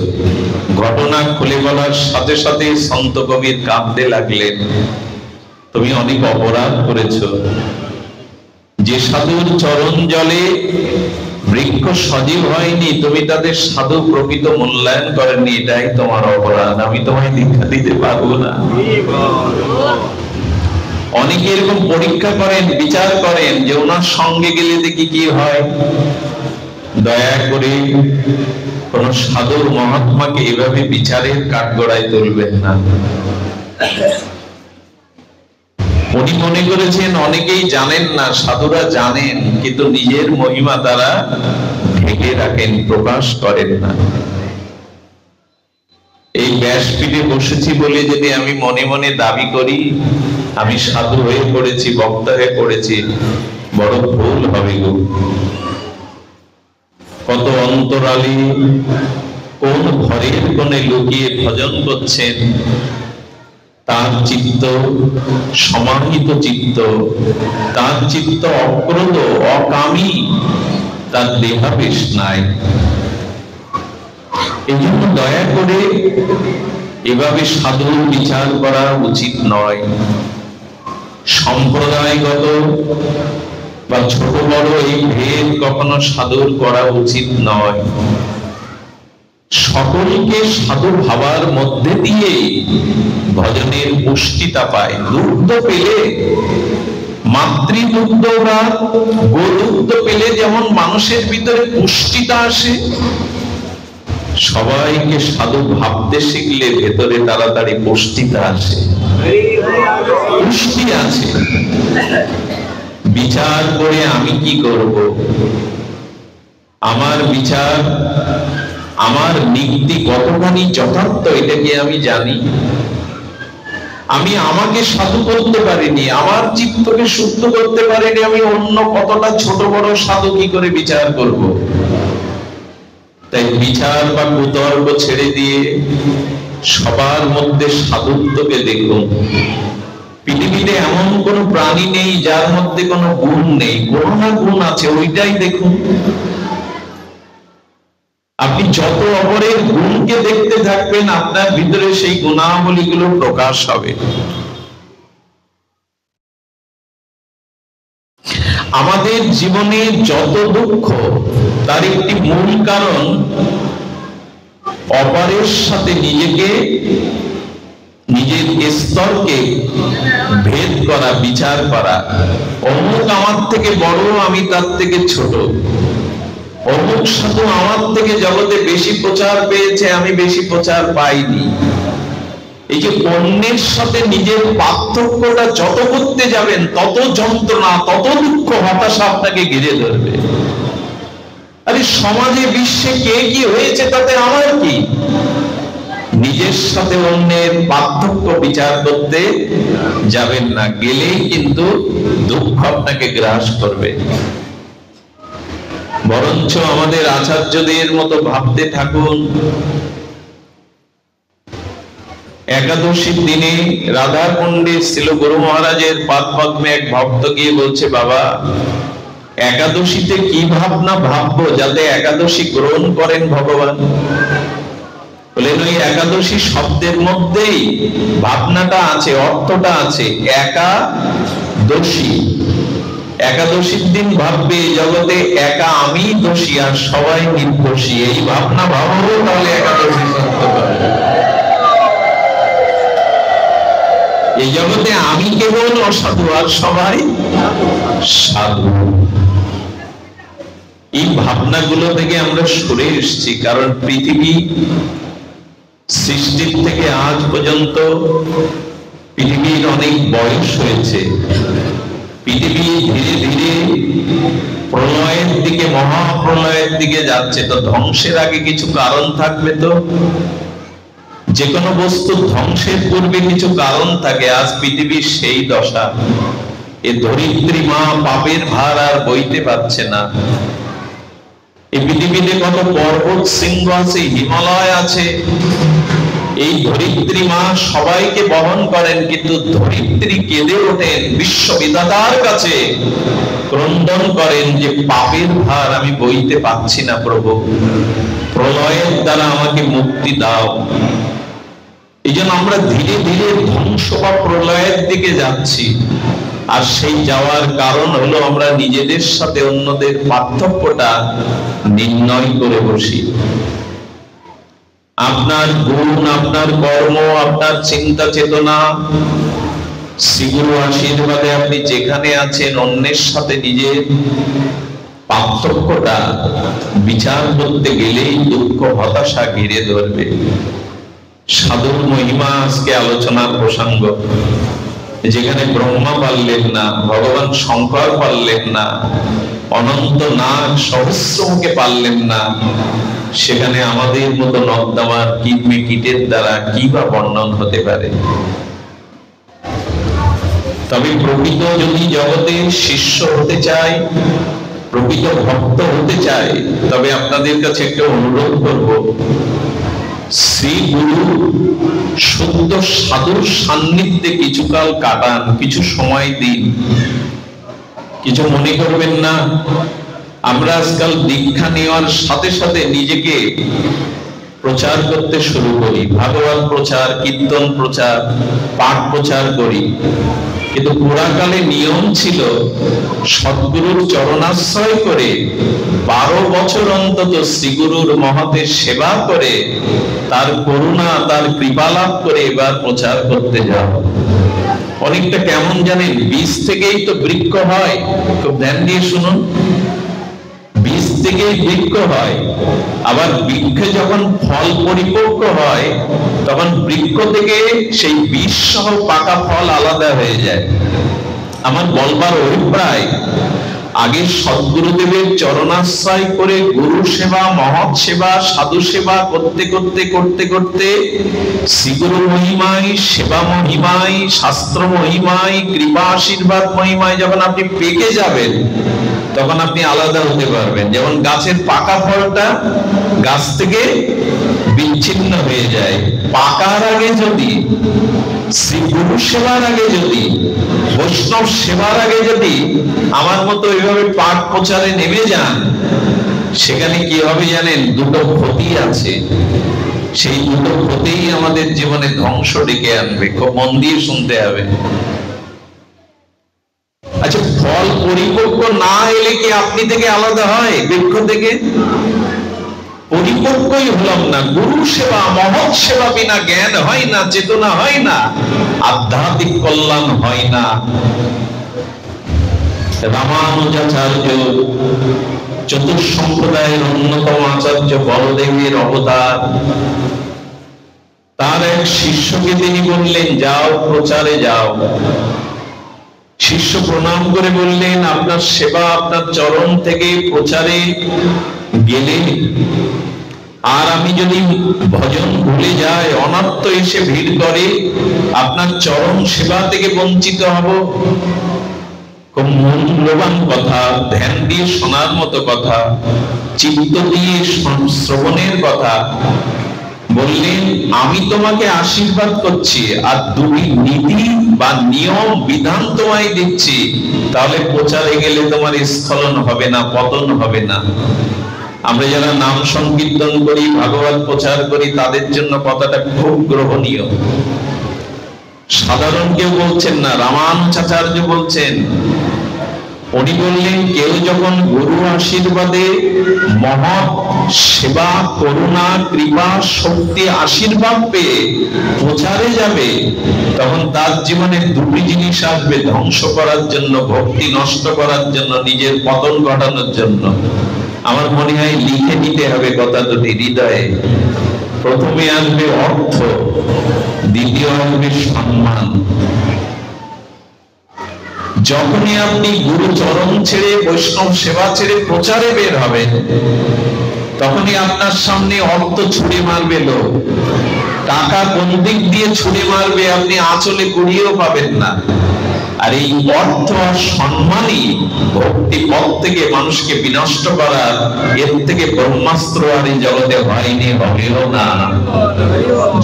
ঘটনা খুলে বলার সাথে সাথে সন্ত কবির কাঁদতে লাগলেন। তুমি অনেক অপরাধ করেছো। যে সাধুর চরণ জলে বৃক্ষ সজীব হয়নি, তুমি তাদের সাধু প্রকৃত মূল্যায়ন করেননি, এটাই তোমার অপরাধ। আমি তোমায় দীক্ষা দিতে পারবো না। অনেকে এরকম পরীক্ষা করেন, বিচার করেন যে ওনার সঙ্গে গেলে দেখি কি হয়। দয়া করে কোন সাধুর মহাত্মাকে এভাবে বিচারের কাঠগড়ায় তুলবেন না। উনি মনে করেছেন অনেকেই জানেন না, সাধুরা জানেন, কিন্তু নিজের মহিমা তারা ঢেকে রাখেন, প্রকাশ করেন না। এই ব্যাসপীঠে বসেছি বলে যদি আমি মনে মনে দাবি করি আমি সাধু হয়ে পড়েছি, বক্তা হয়ে পড়েছি, বড় ভুল হবে গো। কত অন্তরালী কোন ঘরের কোণে লুকিয়ে ভজন করছেন, তার চিত্ত সমাহিত চিত্ত, তার চিত্ত অক্রোধ অকামী, তার দেহাবেশ নাই। এই জন্য দয়া করে এভাবে সাধুর বিচার করা উচিত নয়। সম্প্রদায়গত বা ছোট বড় এই ভেদ কখনো সাধুর করা উচিত নয়। সকলকে সাধু ভাবার মধ্যে দিয়ে ভজনের পুষ্টিতা পায়। দুগ্ধ পেলে, মাতৃদুগ্ধ বা গোদুগ্ধ পেলে যেমন মানুষের ভিতরে পুষ্টিতা আসে, সবাইকে সাধু ভাবতে শিখলে ভেতরে তাড়াতাড়ি পুষ্টিতা আসে, পুষ্টি আছে। বিচার করে আমি কি করব, আমার বিচার, আমার নীতি কতখানি যথার্থ এটা কি আমি জানি? আমি আমাকে সাধু করতে পারিনি, আমার চিত্তকে শুদ্ধ করতে পারিনি, আমি অন্য কতটা ছোট বড় সাধু কি করে বিচার করব? তাই বিচার বা কুতর্ক ছেড়ে দিয়ে সবার মধ্যে সাধুত্বকে দেখুন। পৃথিবীতে এমন কোন প্রাণী নেই যার মধ্যে কোনো গুণ নেই, কোন না গুণ আছে, ওইটাই দেখুন। আপনি যত অপরের গুণকে দেখতে থাকবেন, আপনার ভিতরে সেই গুণাবলীগুলো প্রকাশ হবে। আমাদের জীবনে যত দুঃখ, তার একটি মূল কারণ অপরের সাথে নিজেকে, নিজের স্তরকে ভেদ করা, বিচার করা। অমুক আমার থেকে বড়, আমি তার থেকে ছোট। অমুক সাধু আমার থেকে জগতে বেশি প্রচার পেয়েছে, আমি বেশি প্রচার পাইনি। এই যে অন্যের সাথে নিজের পার্থক্যটা যত করতে যাবেন, তত যন্ত্রণা, তত দুঃখ, হতাশা আপনাকে ঘিরে ধরবে। আরে সমাজে বিশ্বে কে কি হয়েছে তাতে আমার কি? নিজের সাথে অন্যের পার্থক্য বিচার করতে যাবেন না, গেলেই কিন্তু দুঃখ আপনাকে গ্রাস করবে। বরঞ্চ আমাদের আচার্যদের মতো ভাবতে থাকুন। একাদশীর দিনে রাধা কুণ্ডে ছিল গুরু মহারাজের পাদপদ্মে এক ভক্ত গিয়ে বলছে, বাবা একাদশীতে কি ভাবনা ভাববো যাতে একাদশী গ্রহণ করেন ভগবান? বলেন ওই একাদশী শব্দের মধ্যেই ভাবনাটা আছে, অর্থটা আছে। একাদশী, একাদশীর দিন ভাববে জগতে একা আমি দোষী আর সবাই নির্দোষী। এই ভাবনা ভাববো, তাহলে একাদশী করতে পারবে। এই জগতে আমি কেবল অসাধু আর সবাই সাধু। এই ভাবনাগুলো থেকে আমরা সরে এসেছি, কারণ পৃথিবী সৃষ্টির থেকে আজ পর্যন্ত পৃথিবীর অনেক বয়স হয়েছে। পৃথিবী ধীরে ধীরে প্রলয়ের দিকে, মহাপ্রলয়ের দিকে যাচ্ছে। তো ধ্বংসের আগে কিছু কারণ থাকবে। তো যে কোনো বস্তু ধ্বংসের পূর্বে কিছু কারণ থাকে। আজ পৃথিবীর সেই দশা। এ ধরিত্রী মা পাপের ভার আর বইতে পারছে না। এই পৃথিবীতে কত পর্বত শৃঙ্গ আছে, হিমালয় আছে। এই ধরিত্রী মা সবাইকে বহন করেন, কিন্তু ধরিত্রী কেঁদে ওঠেন বিশ্ববিধাতার কাছে, ক্রন্দন করেন যে পাপের ভার আমি বইতে পারছি না প্রভু, প্রলয়ের দ্বারা আমাকে মুক্তি দাও। এই জন্য আমরা ধীরে ধীরে ধ্বংস বা প্রলয়ের দিকে যাচ্ছি। আর সেই যাওয়ার কারণ হলো আমরা নিজেদের সাথে অন্যদের পার্থক্যটা নির্ণয় করে বসি। আপনার গুণ, আপনার কর্ম, আপনার চিন্তা চেতনা, শ্রীগুরু আশীর্বাদে আপনি যেখানে আছেন, অন্যের সাথে নিজের পার্থক্যটা বিচার করতে গেলেই দুঃখ, হতাশা ঘিরে ধরবে। সাধুর মহিমা আজকে আলোচনার প্রসঙ্গ। যেখানে ব্রহ্মা পারলেন না, ভগবান শঙ্কর পারলেন না, অনন্ত নাগ সহস্রমুখে পারলেন না, সেখানে আমাদের মতো নর্দমার কীটমে কীটের দ্বারা কি বা বর্ণন হতে পারে? তবে প্রকৃত যদি জগতের শিষ্য হতে চায়, প্রকৃত ভক্ত হতে চায়, তবে আপনাদের কাছে একটা অনুরোধ করব, শ্রী গুরু শুদ্ধ সাধুর সান্নিধ্যে কিছুকাল কাটান, কিছু সময় দিন। কিছু মনে করবেন না, আমরা আজকাল দীক্ষা নেওয়ার সাথে সাথে নিজেকে প্রচার করতে শুরু করি, ভাগবত প্রচার, কীর্তন প্রচার, পাঠ প্রচার করি। কিন্তু পুরাকালে নিয়ম ছিল সদ্গুরুর চরণাশ্রয় করে 12 বছর অন্তত শ্রীগুরুর মহতের সেবা করে তার করুণা, তার কৃপা লাভ করে এবার প্রচার করতে যাও। অনেকটা কেমন জানেন, বীজ থেকেই তো বৃক্ষ হয়। খুব ধ্যান দিয়ে শুনুন, বীজ থেকেই বৃক্ষ হয়, আবার বৃক্ষে যখন ফল পরিপক্ক হয় তখন বৃক্ষ থেকে সেই বীজ সহ পাকা ফল আলাদা হয়ে যায়। আমার বলবার অভিপ্রায়, আগে সদ্গুরুদেবের চরণাশ্রয় করে গুরু সেবা, মহৎ সেবা, সাধু সেবা করতে করতে করতে করতে শ্রীগুরু মহিমায়, সেবা মহিমায়, শাস্ত্র মহিমায়, কৃপা আশীর্বাদ মহিমায় যখন আপনি পেকে যাবেন তখন আপনি আলাদা হতে পারবেন। যেমন গাছের পাকা ফলটা গাছ থেকে বিচ্ছিন্ন হয়ে যায়, পাকার আগে যদি, শ্রী গুরু সেবার আগে যদি, বৈষ্ণব সেবার আগে যদি আমার মতো এইভাবে পাঠ প্রচারে নেমে যান, সেখানে কি হবে জানেন? দুটো ক্ষতি আছে। সেই দুটো ক্ষতি আমাদের জীবনে ধ্বংস ডেকে আনবে। খুব মন দিয়ে শুনতে হবে। আচ্ছা, ফল পরিপক্ক না এলে কি আপনি থেকে আলাদা হয় বৃক্ষ থেকে? পরিপক্কই হলাম না। গুরু সেবা, মহৎ সেবা বিনা জ্ঞান হয় না, চেতনা হয় না, আধ্যাত্মিক কল্যাণ হয় না। রামানুজাচার্য চতুর্সম্প্রদায়ের অন্যতম আচার্য, বলদেবের অবতার। তার এক শিষ্যকে তিনি বললেন, যাও প্রচারে যাও। শিষ্য প্রণাম করে বললেন, আপনার সেবা, আপনার চরণ থেকে প্রচারে গেলে আর আমি যদি ভজন ভুলে যাই, অনাত্ম এসে ভিড় করে, আপনার চরণ সেবা থেকে বঞ্চিত হব। খুব মূল্যবান কথা, ধ্যান দিয়ে শোনার মতো কথা, চিত্ত দিয়ে শ্রবণের কথা। বললেন, আমি তোমাকে আশীর্বাদ করছি আর দুই নীতি বা নিয়ম বিধান তোমায় দিচ্ছি, তাহলে প্রচারে গেলে তোমার স্খলন হবে না, পতন হবে না। আমরা যারা নাম সংকীর্তন করি, ভাগবত প্রচার করি, তাদের জন্য কথাটা খুব গ্রহণীয়। সাধারণ কেউ বলছেন না, রামানুজাচার্য বলছেন। উনি বললেন, কেউ যখন গুরু আশীর্বাদে মহৎ সেবা, করুণা, কৃপা, শক্তি, আশীর্বাদ পেয়ে প্রচারে যাবে, তখন তার জীবনে দুটি জিনিস আসবে ধ্বংস করার জন্য, ভক্তি নষ্ট করার জন্য, নিজের পতন ঘটানোর জন্য। আমার মনে হয় লিখে নিতে হবে কথা দুটি হৃদয়ে। প্রথমে আসবে অর্থ, দ্বিতীয় আসবে সম্মান। যখনই আপনি গুরু চরণ ছেড়ে, বৈষ্ণব সেবা ছেড়ে প্রচারে বের হবেন, তখনই আপনার সামনে অর্থ ছুড়ে মারবে লোক, টাকা কোন দিক দিয়ে ছুড়ে মারবে আপনি আঁচলে কুড়িয়েও পাবেন না। আর এই অর্থ আর সম্মানই ভক্তি পথ থেকে মানুষকে বিনষ্ট করার, এর থেকে ব্রহ্মাস্ত্র আর এই জগতে হয়নি, হবেও না।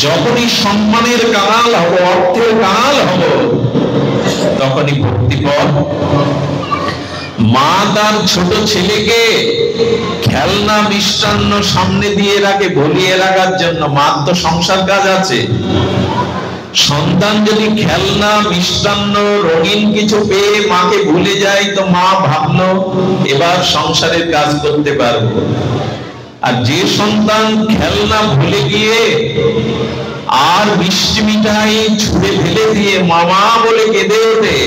যখনই সম্মানের কাঙাল হব, অর্থের কাঙাল হব, তখনই ভক্তি পথ। মা তার ছোট ছেলেকে খেলনা, মিষ্টান্ন সামনে দিয়ে রাখে ভুলিয়ে রাখার জন্য। মার তো সংসার কাজ আছে। সন্তান যদি খেলনা, মিষ্টান্ন, রঙিন কিছু পেয়ে মাকে ভুলে যায়, তো মা ভাবলো এবার সংসারের কাজ করতে পারবো। আর যে সন্তান খেলনা ভুলে গিয়ে আর মিষ্টি মিঠাই ছুঁড়ে ফেলে দিয়ে মামা বলে কেঁদে ওঠে,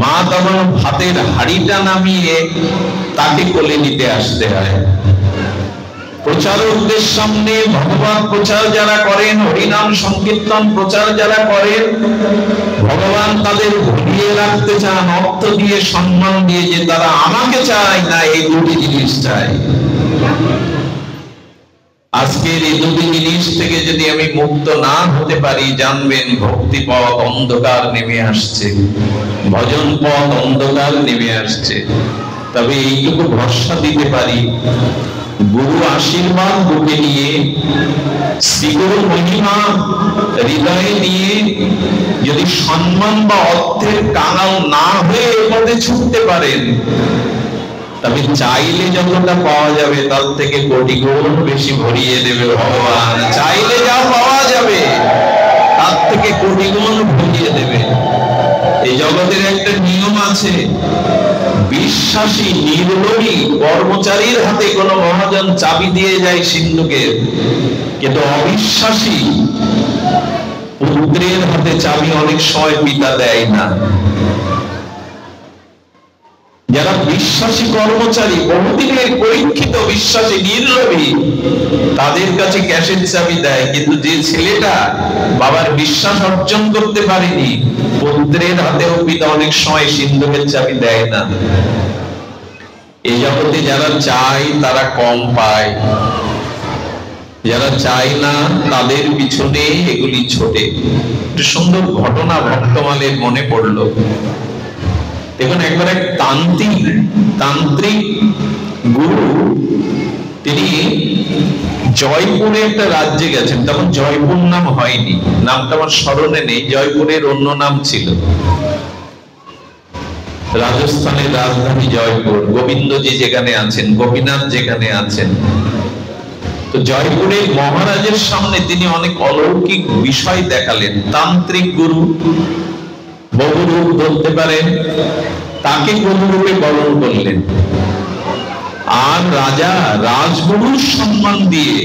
মা তখন ভাতের হাড়িটা নামিয়ে তাকে কোলে নিতে আসতে হয়। প্রচারকদের সামনে ভগবান প্রচার যারা করেন, হরিনাম সংকীর্তন প্রচার যারা করেন, ভগবান তাদের ভুলিয়ে রাখতে চান অর্থ দিয়ে, সম্মান দিয়ে, যে তারা আমাকে চায় না, এই দুটি জিনিস চায়। আজকের এই দুটি জিনিস থেকে যদি আমি মুক্ত না হতে পারি, জানবেন ভক্তি পথ অন্ধকার নেমে আসছে, ভজন পথ অন্ধকার নেমে আসছে। তবে এইটুকু ভরসা দিতে পারি, গুরু আশীর্বাদ বুকে নিয়ে, শ্রীগুরু মহিমা হৃদয়ে নিয়ে যদি সম্মান বা অর্থের কাঙাল না হয়ে এ পথে ছুটতে পারেন, তবে চাইলে যতটা পাওয়া যাবে তার থেকে কোটি গুণ বেশি ভরিয়ে দেবে ভগবান। চাইলে যা পাওয়া যাবে তার থেকে কোটি গুণ ভরিয়ে দেবে। এই জগতের একটা নিয়ম আছে, বিশ্বাসী নির্লোভী কর্মচারীর হাতে কোনো মহাজন চাবি দিয়ে যায় সিন্ধুকের, কিন্তু অবিশ্বাসী পুত্রের হাতে চাবি অনেক সময় পিতা দেয় না। যারা বিশ্বাসী কর্মচারী, বহুদিনের পরীক্ষিত বিশ্বাসী নির্লোভী, তাদের কাছে ক্যাশের চাবি দেয়, কিন্তু যে ছেলেটা বাবার বিশ্বাস অর্জন করতে পারেনি, পুত্রের হাতেও পিতা অনেক সময় সিন্ধুকের চাবি দেয় না। এই জগতে যারা চায় তারা কম পায়, যারা চায় না তাদের পিছনে এগুলি ছোটে। একটা সুন্দর ঘটনা ভক্তমালের মনে পড়লো। দেখুন, একবার এক তান্ত্রিক গুরু, তিনি জয়পুরে একটা রাজ্যে গেছেন। তখন জয়পুর নাম হয়নি, নামটা আমার স্মরণে নেই, জয়পুরের অন্য নাম ছিল। রাজস্থানের রাজধানী জয়পুর, গোবিন্দজি যেখানে আছেন, গোপীনাথ যেখানে আছেন। তো জয়পুরের মহারাজের সামনে তিনি অনেক অলৌকিক বিষয় দেখালেন। তান্ত্রিক গুরু, বহুরূপ ধরতে পারেন, তাকে গুরুরূপে বরণ করলেন। আর রাজা রাজগুরুর সম্মান দিয়ে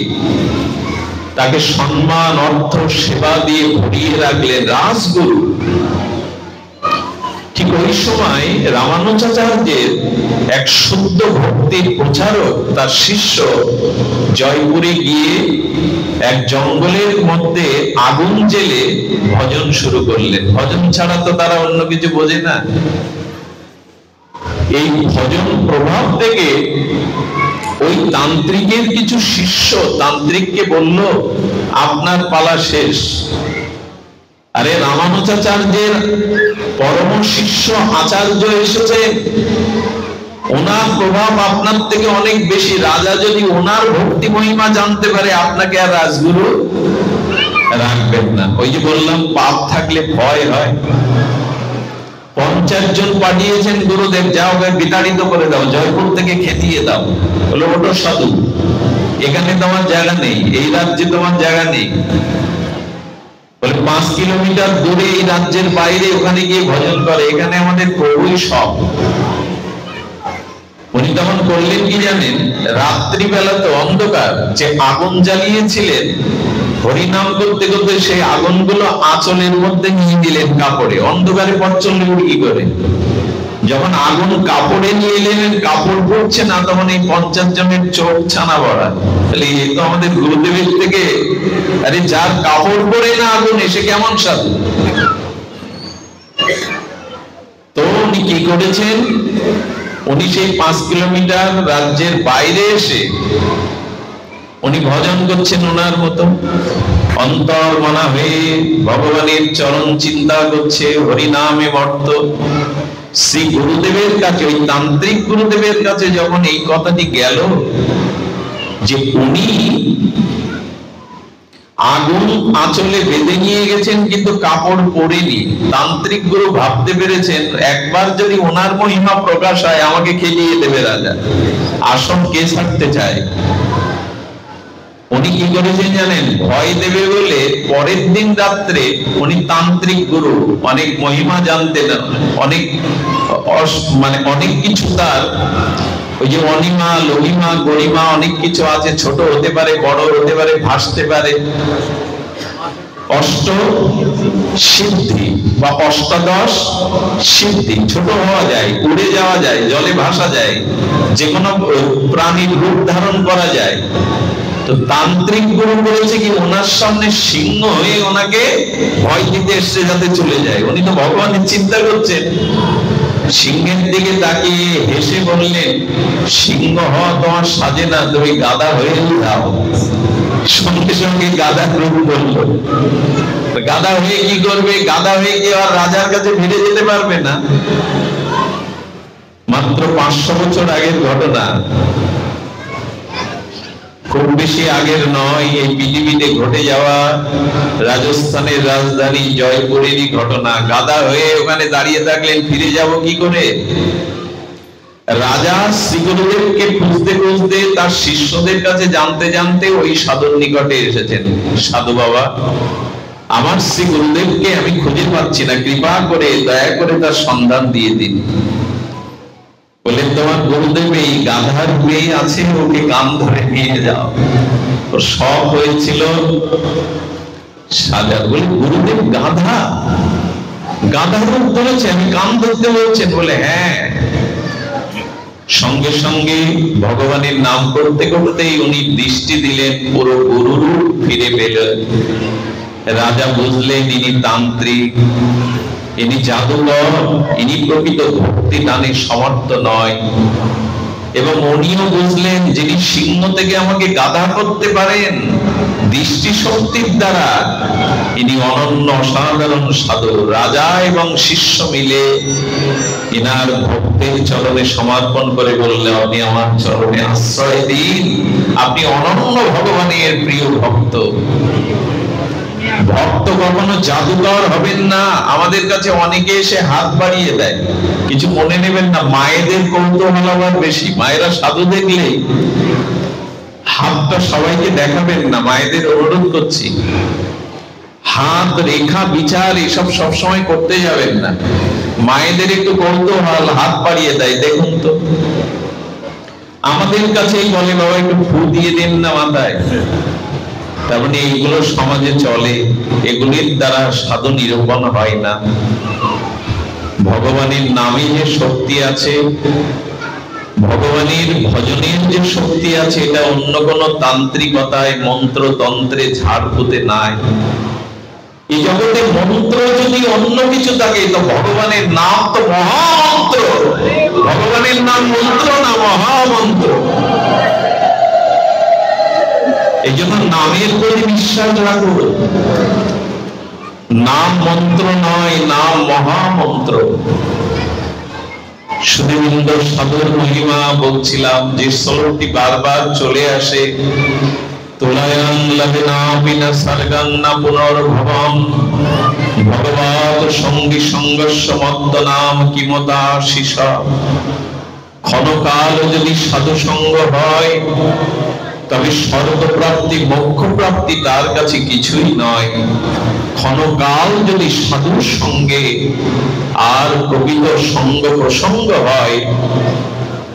তাকে সম্মান, অর্থ, সেবা দিয়ে ভরিয়ে রাখলেন রাজগুরু। ঠিক ওই সময় রামানুজাচার্যের এক শুদ্ধ ভক্তির প্রচারক, তার শিষ্য জয়পুরে গিয়ে এক জঙ্গলের মধ্যে আগুন জেলে ভজন শুরু করলেন। ভজন ছাড়া তো তারা অন্য কিছু বোঝে না। এই ভজন প্রভাব থেকে ওই তান্ত্রিকের কিছু শিষ্য তান্ত্রিককে বলল, আপনার পালা শেষ। আরে রামানুজাচার্যের পরম শিষ্য আচার্য এসেছেন, ওনার প্রভাব আপনার থেকে অনেক বেশি। রাজা যদি ওনার ভক্তি মহিমা জানতে পারে, আপনাকে আর রাজগুরু রাখবেন না। ওই যে বললাম, পাপ থাকলে ভয় হয়। 50 জন পাঠিয়েছেন গুরুদেব, যাও বিতাড়িত করে দাও, জয়পুর থেকে খেতিয়ে দাও। বলে, ওটা সাধু, এখানে তোমার জায়গা নেই, এই রাজ্যে তোমার জায়গা নেই। বলে, 5 কিলোমিটার দূরে এই রাজ্যের বাইরে, ওখানে গিয়ে ভজন করে, এখানে আমাদের প্রভুই সব। উনি তখন করলেন কি জানেন? রাত্রিবেলা তো অন্ধকার, যে আগুন জ্বালিয়েছিলেন, হরিনাম করতে করতে সেই আগুনগুলো আঁচলের মধ্যে নিয়ে দিলেন কাপড়ে। অন্ধকারে পথ চললে কি করে? যখন আগুন কাপড়ে নিয়ে এলেন, কাপড় পড়ছে না, তখন এই 50 জনের চোখ ছানা ভরা। তাহলে এই তো আমাদের গুরুদেবের থেকে, আরে যার কাপড় পরে না আগুন, এসে কেমন সাধু? তো উনি কি করেছেন? উনি সেই 5 কিলোমিটার রাজ্যের বাইরে এসে উনি ভজন করছেন ওনার মতো, অন্তর মনা হয়ে ভগবানের চরণ চিন্তা করছে, হরিনামে মত্ত। শ্রী গুরুদেবের কাছে, ওই তান্ত্রিক গুরুদেবের কাছে যখন এই কথাটি গেল যে উনি আগুন আঁচলে বেঁধে নিয়ে গেছেন কিন্তু কাপড় পরেনি, তান্ত্রিক গুরু ভাবতে পেরেছেন, একবার যদি ওনার মহিমা প্রকাশ হয়, আমাকে খেলিয়ে দেবে রাজা। আসন কে ছাড়তে চায়? উনি কি করেছেন জানেন? ভয় দেবে বলে পরের দিন রাত্রে, উনি তান্ত্রিক গুরু, অনেক মহিমা জানতেন, অনেক অনেক কিছু তার, ওই যে অনিমা, লহিমা, গরিমা অনেক কিছু আছে, ছোট হতে পারে, বড় হতে পারে, ভাসতে পারে। অষ্ট সিদ্ধি বা অষ্টাদশ সিদ্ধি, ছোট হওয়া যায়, উড়ে যাওয়া যায়, জলে ভাসা যায়, যে কোনো প্রাণীর রূপ ধারণ করা যায়। তো তান্ত্রিক গুরু বলেছে কি, ওনার সামনে সিংহ হয়ে ওনাকে ভয় দিতে এসছে যাতে চলে যায়। উনি তো ভগবানের চিন্তা করছেন। সিংহের দিকে তাকিয়ে হেসে বললেন, সিংহ হওয়া তোমার সাজে না, তুমি গাধা হয়ে যাও। সঙ্গে সঙ্গে গাধার রূপ বলল। গাধা হয়ে কি করবে? গাধা হয়ে কি আর রাজার কাছে ফিরে যেতে পারবে না? মাত্র 500 বছর আগের ঘটনা। খুব বেশি আগের নয়, এই পৃথিবীতে ঘটে যাওয়া রাজস্থানের রাজধানী জয়পুরেরই ঘটনা। গাধা হয়ে ওখানে দাঁড়িয়ে থাকলেন, ফিরে যাব কি করে? রাজা শ্রী গুরুদেবকে খুঁজতে খুঁজতে তার শিষ্যদের কাছে জানতে জানতে ওই সাধুর নিকটে এসেছেন। সাধু বাবা, আমার শ্রী গুরুদেবকে আমি খুঁজে পাচ্ছি না, কৃপা করে দয়া করে তার সন্ধান দিয়ে দিন। বললেন, তোমার গুরুদেব এই গাধার মেয়ে আছে, ওকে কান ধরে নিয়ে যাও। ওর শখ হয়েছিল সাজা। বলে, গুরুদেব গাধা? গাধা রূপ ধরেছে, আমি কান ধরতে বলছেন? বলে, হ্যাঁ। সঙ্গে সঙ্গে ভগবানের নাম করতে করতেই উনি দৃষ্টি দিলেন, পুরো গুরুরূপ ফিরে পেলেন। রাজা বুঝলেন ইনি তান্ত্রিক, ইনি জাদুকর, ইনি প্রকৃত ভক্তি দানে সমর্থ নয়। এবং উনিও বুঝলেন যিনি সিংহ থেকে আমাকে গাধা করতে পারেন দৃষ্টি শক্তির দ্বারা, ইনি অনন্য অসাধারণ সাধু। রাজা এবং শিষ্য মিলে ইনার ভক্তের চরণে সমর্পণ করে বললে, আপনি আমার চরণে আশ্রয় দিন, আপনি অনন্য ভগবানের প্রিয় ভক্ত। ভক্ত কখনো জাদুকর হবেন না। আমাদের কাছে অনেকে এসে হাত বাড়িয়ে দেয়, কিছু মনে নেবেন না, মায়েদের কৌতূহল আবার বেশি। মায়েরা সাধু দেখলেই হাতটা সবাইকে দেখাবেন না, মায়েদের অনুরোধ করছি। হাত রেখা বিচার এসব সবসময় করতে যাবেন না। মায়েদের একটু কৌতূহল, হাত বাড়িয়ে দেয়, দেখুন তো। আমাদের কাছেই বলে, বাবা একটু ফু দিয়ে দিন না মাথায়। তার মানে এইগুলো সমাজে চলে, এগুলির দ্বারা সাধু নিরূপণ হয় না। ভগবানের নামে যে শক্তি আছে, ভগবানের ভজনের যে শক্তি আছে, এটা অন্য কোন তান্ত্রিকতায়, মন্ত্র তন্ত্রে, ঝাড়ফুঁতে নাই। এই জগতে মন্ত্র যদি অন্য কিছু থাকে, তো ভগবানের নাম তো মহামন্ত্র। ভগবানের নাম মন্ত্র না, মহামন্ত্র। এই জন্য নামের প্রতি বিশ্বাস রাখুন। নাম মন্ত্র নয়, নাম মহামন্ত্র। সুধীন্দ্র সাধুর মহিমা বলছিলাম, যে শ্লোকটি বারবার চলে আসে, তুলায়াং লবেনা বিনা সর্গং না পুনর্ভবম ভগবৎ সঙ্গী সঙ্গস্য মদ্দ নাম কিমতা শিষ। ক্ষণকাল যদি সাধু সঙ্গ হয়, তবে স্বর্গ প্রাপ্তি, মোক্ষ প্রাপ্তি তার কাছে কিছুই নয়। ক্ষণকাল যদি সাধুর সঙ্গে আর প্রকৃত সঙ্গ প্রসঙ্গ হয়,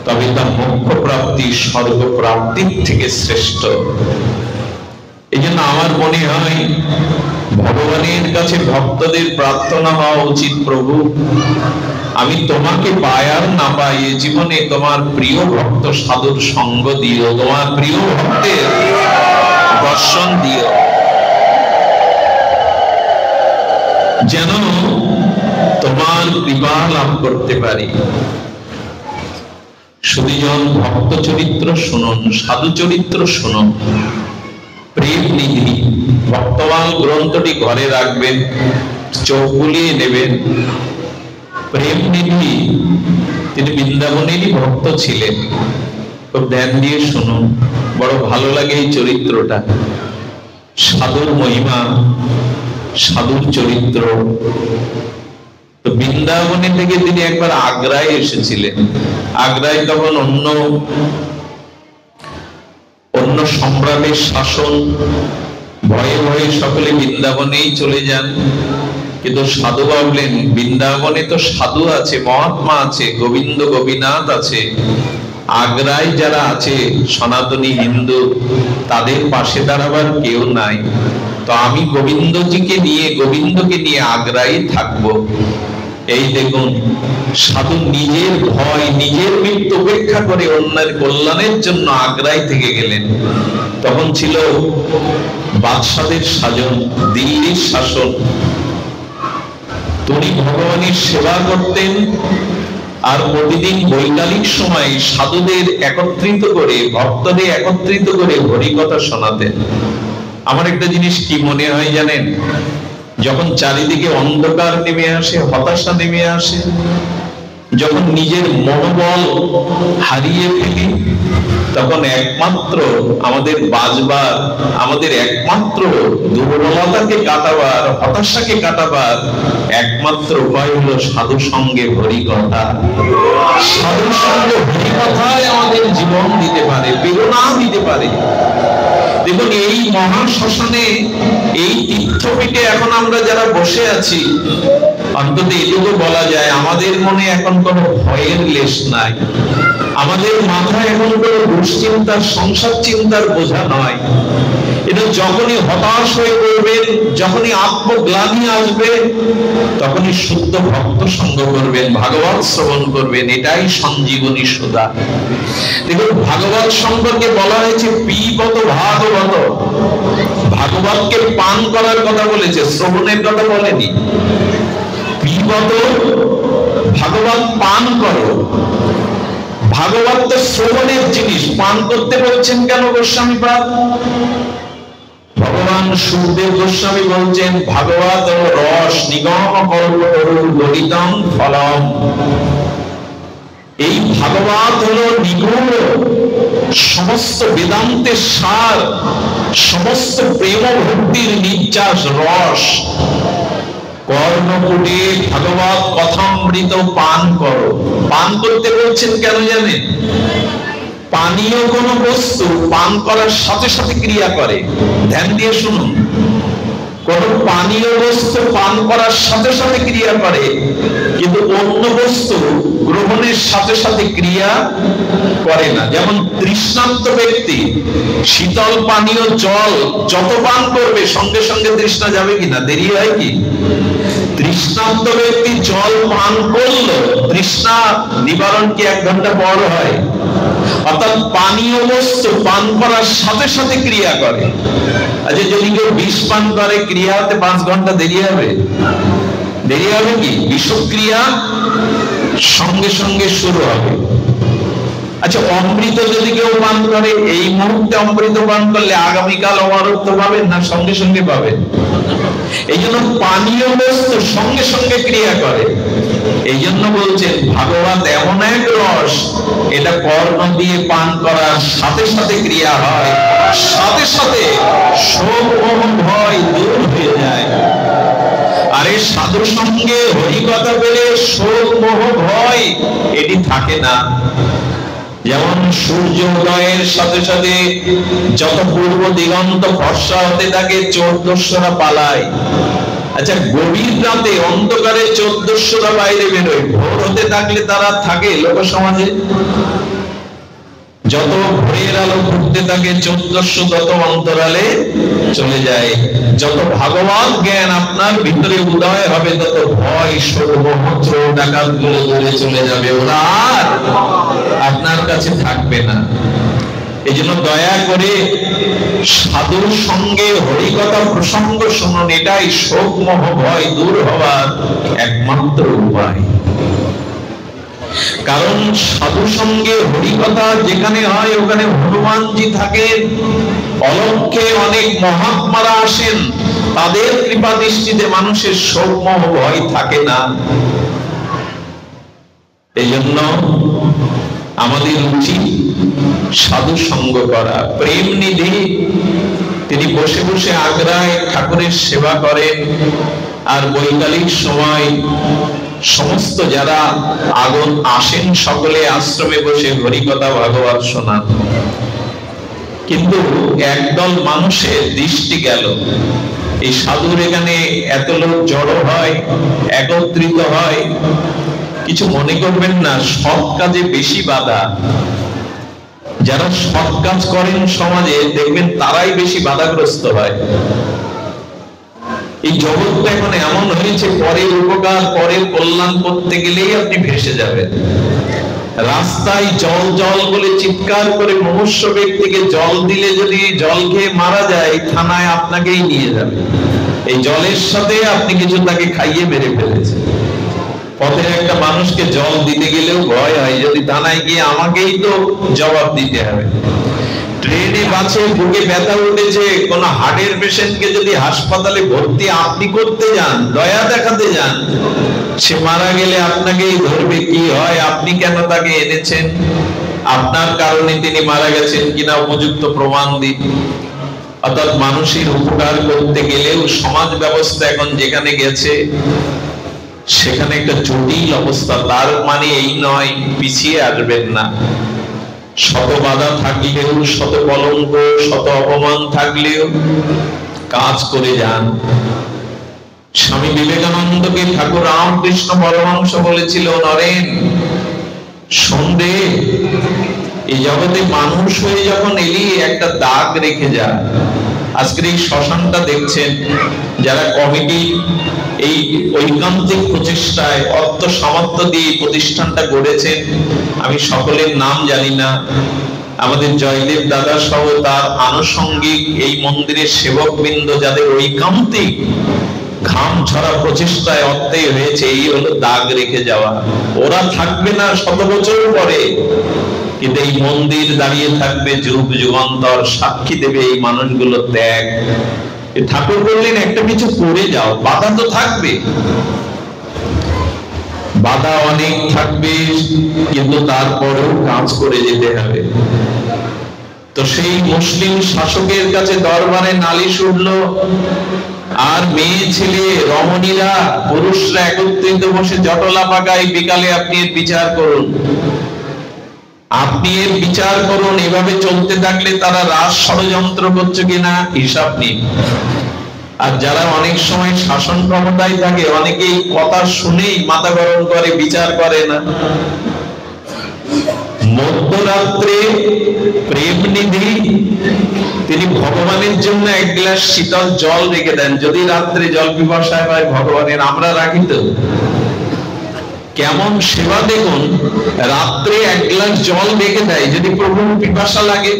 তবে তা মোক্ষ প্রাপ্তি, স্বর্গ প্রাপ্তির থেকে শ্রেষ্ঠ। এই জন্য আমার মনে হয় ভগবানের কাছে ভক্তদের প্রার্থনা হওয়া উচিত, প্রভু আমি তোমাকে পাই আর না পাই, এ জীবনে তোমার প্রিয় ভক্ত সাধুর সঙ্গ দিও, তোমার প্রিয় ভক্তের দর্শন দিও, যেন তোমার কৃপা লাভ করতে পারি। সুধীজন, ভক্ত চরিত্র শুনুন, সাধু চরিত্র শুনুন। প্রেম নিধি ভক্তবান গ্রন্থটি ঘরে রাখবেন, চোখ বুলিয়ে নেবেন। প্রেম নিধি তিনি বৃন্দাবনেরই ভক্ত ছিলেন। খুব ধ্যান দিয়ে শুনুন, বড় ভালো লাগে এই চরিত্রটা। সাধুর মহিমা, সাধুর চরিত্র। তো বৃন্দাবনে থেকে তিনি একবার আগ্রায় এসেছিলেন। আগ্রায় তখন অন্য সম্রাটের শাসন, ভয়ে ভয়ে সকলে বৃন্দাবনেই চলে যান। কিন্তু সাধু ভাবলেন, বৃন্দাবনে তো সাধু আছে, মহাত্মা আছে, গোবিন্দ গোপীনাথ আছে, আগ্রায় যারা আছে সনাতনী হিন্দু, তাদের পাশে দাঁড়াবার কেউ নাই। তো আমি গোবিন্দকে নিয়ে আগ্রায় থাকবো। এই দেখুন, সাধু নিজের ভয়, নিজের মৃত্যু উপেক্ষা করে অন্যের কল্যাণের জন্য আগ্রায় থেকে গেলেন। তখন ছিল বাদশাদের শাসন, দিল্লির শাসন। তিনি ভগবানের সেবা করতেন, আর প্রতিদিন বৈকালিক সময় সাধুদের একত্রিত করে, ভক্তদের একত্রিত করে হরিকথা শোনাতেন। আমার একটা জিনিস কি মনে হয় জানেন, যখন চারিদিকে অন্ধকার নেমে আসে, হতাশা নেমে আসে, যখন নিজের মনোবল হারিয়ে ফেলি, তখন একমাত্র আমাদের বাঁচবার, আমাদের একমাত্র দুর্বলতাকে কাটাবার, হতাশাকে কাটাবার একমাত্র উপায় হলো সাধু সঙ্গে হরিকথা। সাধু সঙ্গে হরিকথায় আমাদের জীবন দিতে পারে, প্রেরণা দিতে পারে। দেখুন, এই মহা শ্মশানে, এই তীর্থপীঠে এখন আমরা যারা বসে আছি, অন্তত এটুকু বলা যায় আমাদের মনে এখন কোনো ভয়ের লেশ নাই। আমাদের মাথায় এখন কোনো দুশ্চিন্তার, সংসার চিন্তার বোঝা নয়। এটা যখনই হতাশ হয়ে পড়বেন, যখনই আত্মগ্লানি আসবে, তখনই শুদ্ধ ভক্ত সঙ্গ করবেন, ভাগবত শ্রবণ করবেন, এটাই সঞ্জীবনী সুধা। দেখুন, ভাগবত সম্পর্কে বলা হয়েছে পিবত ভাগবত। ভাগবতকে পান করার কথা বলেছে, শ্রবণের কথা বলেনি। পিবত ভাগবত পান করো। ভাগবত তো শ্রবণের জিনিস, পান করতে বলছেন কেন গোস্বামীপাদ? ভগবান সুখদেব গোস্বামী বলছেন ভাগবত হলো রস, নিগম কল্পতরু গলিতম ফলম। এই ভাগবত হলো নিগূঢ় সমস্ত বেদান্তের সার, সমস্ত প্রেম ভক্তির নির্যাস রস। কর্ণকুটে ভাগবত কথামৃত পান করো। পান করতে বলছেন কেন জানেন? পানীয় কোন বস্তু পান করার সাথে সাথে ক্রিয়া করে। ধ্যান দিয়ে শুনুন, কোন পানীয় বস্তু পান করার সাথে সাথে ক্রিয়া করে, কিন্তু অন্য বস্তু গ্রহণের সাথে সাথে ক্রিয়া করে না। যেমন তৃষ্ণার্ত ব্যক্তি শীতল পানীয় জল যত পান করবে, সঙ্গে সঙ্গে তৃষ্ণা যাবে কিনা? দেরি হয় কি? তৃষ্ণার্ত ব্যক্তি জল পান করলো, তৃষ্ণা নিবারণ কি 1 ঘন্টা পর হয়? অর্থাৎ পানীয় বস্তু পান করার সাথে সাথে ক্রিয়া করে। আচ্ছা, যদি কেউ বিষ পান করে, ক্রিয়া হতে 5 ঘন্টা দেরি হবে? দেরি হবে কি? বিষক্রিয়া সঙ্গে সঙ্গে শুরু হবে। আচ্ছা, অমৃত যদি কেউ পান করে, এই মুহূর্তে অমৃত পান করলে আগামীকাল অমরত্ব পাবেন না সঙ্গে সঙ্গে পাবেন? এই জন্য পানীয় বস্তু সঙ্গে সঙ্গে ক্রিয়া করে। এই জন্য বলছেন ভাগবত এমন এক রস, এটা কর্ণ দিয়ে পান করার সাথে সাথে ক্রিয়া হয়, সাথে সাথে শোক মোহ ভয় দূর হয়ে যায়। আরে সাধু সঙ্গে হরিকথা পেলে শোক মোহ ভয় এটি থাকে না। যেমন সূর্য উদয়ের সাথে সাথে যত পূর্ব দিগন্ত ফর্সা হতে থাকে, চোর দস্যুরা পালায়। আচ্ছা, গভীর রাতে অন্ধকারে চোর দস্যুরা বাইরে বেরোয়, ভোর হতে থাকলে তারা থাকে লোক সমাজে। যত ভোরের আলো ঘুরতে থাকে, চোর দস্যু তত অন্তরালে চলে যায়। যত ভাগবত জ্ঞান আপনার ভিতরে উদয় হবে, তত ভয় সর্বমন্ত্র ডাকাত গুলো দূরে চলে যাবে, ওরা আর আপনার কাছে থাকবে না। এই জন্য দয়া করে সাধুর সঙ্গে হরিকথা প্রসঙ্গ শুনুন, এটাই শোক মোহ ভয় দূর হওয়ার একমাত্র উপায়। কারণ সাধু সঙ্গে হরিকথা যেখানে হয়, ওখানে হনুমানজি থাকেন, অলক্ষ্যে অনেক মহাত্মারা আসেন, তাদের কৃপা দৃষ্টিতে মানুষের শোক মোহ ভয় থাকে না। এই জন্য আমাদের উচিত সাধু সঙ্গ করা। প্রেম নিধি তিনি বসে বসে আগ্রায় ঠাকুরের সেবা করেন, আর বৈকালিক সময় সমস্ত যারা আগন আসেন সকলে আশ্রমে বসে হরিকথা ভাগবত শোনান। কিন্তু একদল মানুষের দৃষ্টি গেল, এই সাধুর এখানে এত লোক জড়ো হয়, একত্রিত হয়, কিছু মনে করবেন না, সৎ কাজে বেশি বাধা। যারা সৎ কাজ করেন সমাজে, দেখবেন তারাই বেশি বাধাগ্রস্ত হয়। এই জগৎটা এখন এমন হয়েছে, পরের উপকার পরের কল্যাণ করতে গেলেই আপনি ভেসে যাবেন। রাস্তায় জল জল বলে চিৎকার করে মনুষ্য ব্যক্তিকে জল দিলে যদি জল খেয়ে মারা যায়, থানায় আপনাকেই নিয়ে যাবে। এই জলের সাথে আপনি কিছু তাকে খাইয়ে মেরে ফেলেছেন। পথে একটা মানুষকে জল দিতে গেলেও ভয় হয়, যদি থানায় গিয়ে আমাকেই তো জবাব দিতে হবে। ট্রেনে বাসে বুকে ব্যথা উঠেছে, কোন হার্টের পেশেন্টকে যদি হাসপাতালে ভর্তি আপনি করতে যান, দয়া দেখাতে যান, সে মারা গেলে আপনাকেই ধরবে। কি হয়, আপনি কেন তাকে এনেছেন? আপনার কারণে তিনি মারা গেছেন কিনা উপযুক্ত প্রমাণ দিন। অর্থাৎ মানুষের উপকার করতে গেলেও সমাজ ব্যবস্থা এখন যেখানে গেছে সেখানে একটা জটিল অবস্থা। তার মানে এই নয় পিছিয়ে আসবেন না। শত বাধা থাকলেও, শত কলঙ্ক, শত অপমান থাকলেও কাজ করে যান। স্বামী বিবেকানন্দকে ঠাকুর রামকৃষ্ণ পরমহংস বলেছিল, নরেন সন্ধে এই জগতে মানুষ হয়ে যখন এলি একটা দাগ রেখে যা। আজকের এই শ্মশানটা দেখছেন, যারা কমিটি এই ঐকান্তিক প্রচেষ্টায় অর্থ সামর্থ্য দিয়ে প্রতিষ্ঠানটা গড়েছেন, আমি সকলের নাম জানি না, আমাদের জয়দেব দাদা সহ তার আনুষঙ্গিক এই মন্দিরের সেবকবৃন্দ যাদের ঐকান্তিক ঘাম ঝরা প্রচেষ্টায় অর্থে হয়েছে, এই হলো দাগ রেখে যাওয়া। ওরা থাকবে না শত বছর পরে, কিন্তু এই মন্দির দাঁড়িয়ে থাকবে যুগ যুগান্তর, সাক্ষী দেবে এই মানুষগুলো ত্যাগ। ঠাকুর বললেন একটা কিছু করে যাও, বাধা তো থাকবে, বাধা অনেক থাকবে, কিন্তু তারপরেও কাজ করে যেতে হবে। তো সেই মুসলিম শাসকের কাছে দরবারে নালিশ উঠলো, আর মেয়ে ছেলে রমণীরা পুরুষরা একত্রিত বসে জটলা পাকায়, বিকালে আপনি এর বিচার করুন, আপনি এর বিচার করুন। এভাবে চলতে থাকলে তারা রাজ ষড়যন্ত্র করছে কিনা হিসাব নিন। আর যারা অনেক সময় শাসন ক্ষমতায় থাকে, অনেকেই কথা শুনেই মাথা গরম করে, বিচার করে না। মধ্যরাত্রে প্রেমনিধি তিনি ভগবানের জন্য এক গ্লাস শীতল জল রেখে দেন, যদি রাত্রে জল পিপাসায় হয় ভগবানের। আমরা রাখি তো, কেমন সেবা দেখুন, রাত্রে এক গ্লাস জল রেখে দেয়, যদি প্রভুর পিপাসা লাগে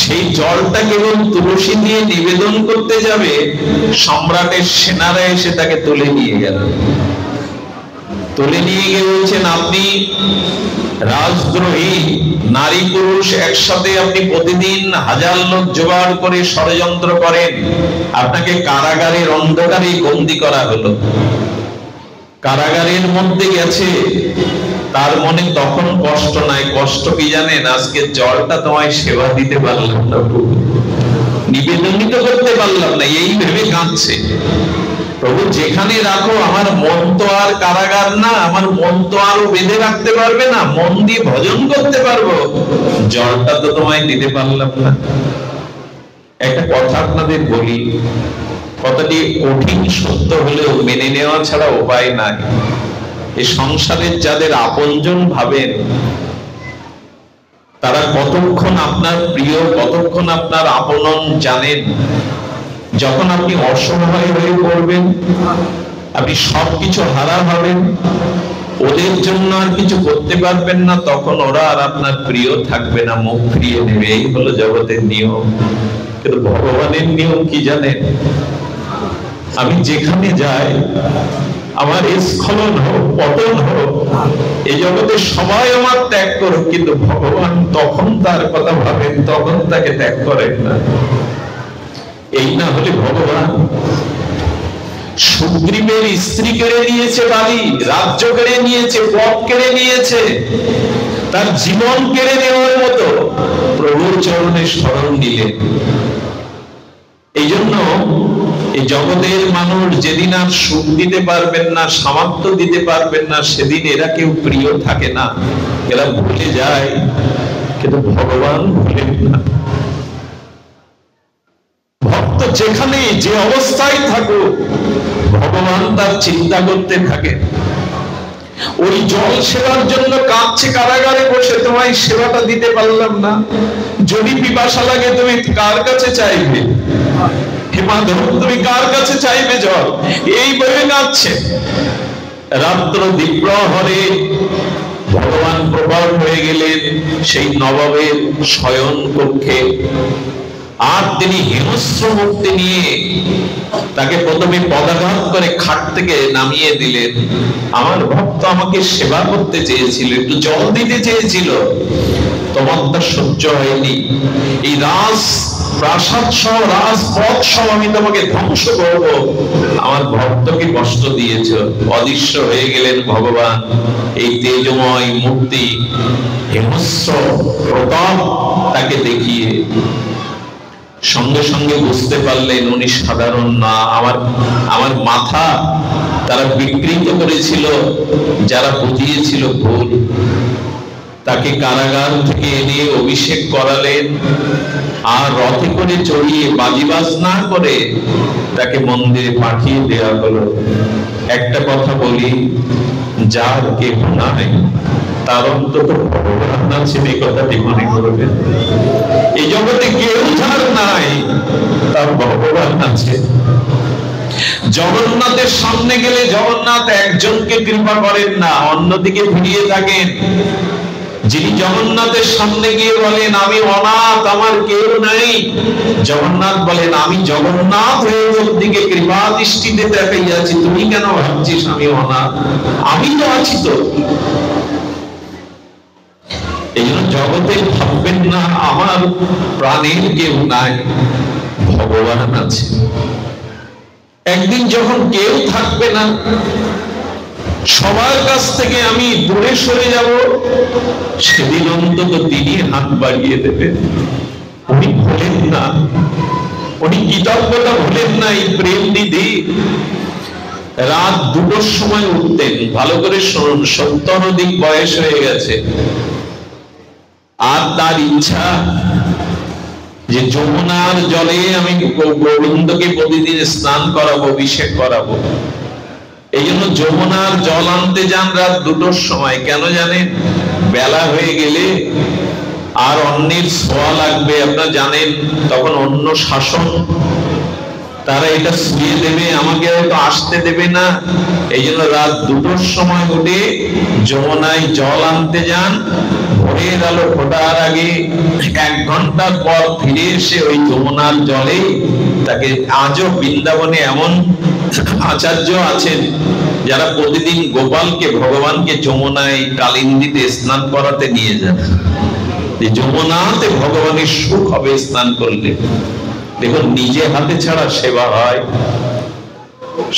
সেই জলটা কেবল তুলসী দিয়ে নিবেদন করতে যাবে, সম্রাটের সেনারা এসে তাকে তুলে নিয়ে গেল। তুলে নিয়ে গিয়ে বলছেন, আপনি রাজদ্রোহী, নারী পুরুষ একসাথে আপনি প্রতিদিন হাজার লোক জোগাড় করে ষড়যন্ত্র করেন, আপনাকে কারাগারের অন্ধকারে বন্দী করা হলো। কারাগারের মধ্যে গেছে, তার মনে তখন কষ্ট নাই। কষ্ট কি জানেন? আজকে জলটা তোমায় সেবা দিতে পারলাম না, নিবেদনিত করতে পারলাম না, এই ভেবে কাঁদছে। প্রভু যেখানে রাখো, আমার মন তো আর কারাগার না, আমার মন তো আরো বেঁধে রাখতে পারবে না, মন দিয়ে ভজন করতে পারবো, জলটা তো তোমায় দিতে পারলাম না। একটা কথা আপনাদের বলি, কথাটি কঠিন সত্য হলেও মেনে নেওয়া ছাড়া উপায় নাই। এই সংসারের যাদের আপনজন ভাবেন, তারা কতক্ষণ আপনার প্রিয়, কতক্ষণ আপনার আপনজন জানেন। যখন আপনি অসহায় হয়ে পড়বেন, আপনি সবকিছু হারা হবেন, ওদের জন্য আর কিছু করতে পারবেন না, তখন ওরা আর আপনার প্রিয় থাকবে না, মুখ ফিরিয়ে নেবে। এই হলো জগতের নিয়ম। কিন্তু ভগবানের নিয়ম কি জানেন? আমি যেখানে যাই, আমার স্খলন হোক, পতন হোক, এই জগতে সবাই আমার ত্যাগ করুক, কিন্তু ভগবান তখন তার কথা ভাবেন, তখন তাকে ত্যাগ করেন না। এই না হলে ভগবান সুগ্রীবের স্ত্রী কেড়ে নিয়েছে, বালি রাজ্য কেড়ে নিয়েছে, পদ কেড়ে নিয়েছে, তার জীবন কেড়ে নেওয়ার মতো প্রভুর চরণে শরণ নিলেন। এই জন্য এই জগতের মানুষ যেদিন আর সুখ দিতে পারবেন না, সামর্থ্য দিতে পারবেন না, সেদিন এরা কেউ প্রিয় থাকে না, এরা ভুলে যায়। কিন্তু ভগবান ভুলেন না। ভক্ত যেখানে যে অবস্থায় থাকুক, ভগবান তার চিন্তা করতে থাকে। ওই জল সেবার জন্য কাঁদছে কারাগারে বসে, তোমায় সেবাটা দিতে পারলাম না, যদি পিপাসা লাগে তুমি কার কাছে চাইবে? হে মাধব, তুমি কার কাছে চাইবে জল? এই ভেবে কাঁদছে। রাত্র দ্বিপ্রহরে ভগবান প্রকট হয়ে গেলেন সেই নবাবের শয়ন কক্ষে। আর তিনি হিংস্র মূর্তি নিয়ে তাকে প্রথমে পদাঘাত করে খাট থেকে নামিয়ে দিলেন। আমার ভক্ত আমাকে সেবা করতে চেয়েছিল, একটু জল দিতে চেয়েছিল, তোমার তা সহ্য হয়নি। এই রাজ প্রাসাদ সহ রাজপথ সহ আমি তোমাকে ধ্বংস করব। আমার ভক্তকে কষ্ট দিয়েছ। অদৃশ্য হয়ে গেলেন ভগবান। এই তেজময় মূর্তি হিংস্র প্রতাপ তাকে দেখিয়ে সঙ্গে সঙ্গে বুঝতে পারলেন উনি সাধারণ না। আমার মাথা তারা বিকৃত করেছিল, যারা বুঝিয়েছিল ভুল। তাকে কারাগার থেকে এনে অভিষেক করালেন, আর রথে করে চড়িয়ে বাজিবাজ না করে তাকে মন্দিরে পাঠিয়ে দেওয়া হলো। একটা কথা বলি, যার কেহ নাই তার অন্তত ভগবান আছে, এই কথাটি মনে করবেন। এই জগতে কেউ যার নাই তার ভগবান আছে। জগন্নাথের সামনে গেলে জগন্নাথ একজনকে কৃপা করেন না, অন্যদিকে ফিরিয়ে থাকেন। যিনি জগন্নাথের সামনে গিয়ে বলেন আমি অনাথ, আমার কেউ নাই, জগন্নাথ বলেন আমি জগন্নাথ হয়ে তোর দিকে কৃপা দৃষ্টিতে দেখাইয়াছি, তুমি কেন ভাবছিস আমি অনাথ? আমি তো আছি তো। এই জন্য জগতে ভাববেন না আমার প্রাণের কেউ নাই, ভগবান আছে। একদিন যখন কেউ থাকবে না, সবার কাছ থেকে আমি দূরে সরে যাব, সেদিন অন্তত তিনি হাত বাড়িয়ে দেবেন। উনি ভুলেন না, উনি কৃতজ্ঞতা ভুলেন না। এই প্রেম নিধি রাত 2টোর সময় উঠতেন। ভালো করে শুনুন, 70 অধিক বয়স হয়ে গেছে, আর তার ইচ্ছা যে যমুনার জলে আমি গোবিন্দকে প্রতিদিন স্নান করাবো, অভিষেক করাবো। এই জন্য যমুনার জল আনতে যান রাত 2টোর সময়। কেন জানেন? বেলা হয়ে গেলে আর অন্যের ছোঁয়া লাগবে, আপনারা জানেন, তখন অন্য শাসন, তারা এটা শুয়ে দেবে, আমাকে হয়তো আসতে দেবে না। এই জন্য রাত 2টোর সময় উঠে যমুনায় জল আনতে যান। ভোরের আলো ফোটার আগে 1 ঘন্টা পর ফিরে এসে ওই যমুনার জলে তাকে, আজও বৃন্দাবনে এমন আচার্য আছেন যারা প্রতিদিন গোপালকে, ভগবানকে যমুনায় কালিন্দীতে স্নান করাতে নিয়ে যান। যমুনাতে ভগবানের সুখ হবে স্নান করলে। দেখুন, নিজে হাতে ছাড়া সেবা হয়।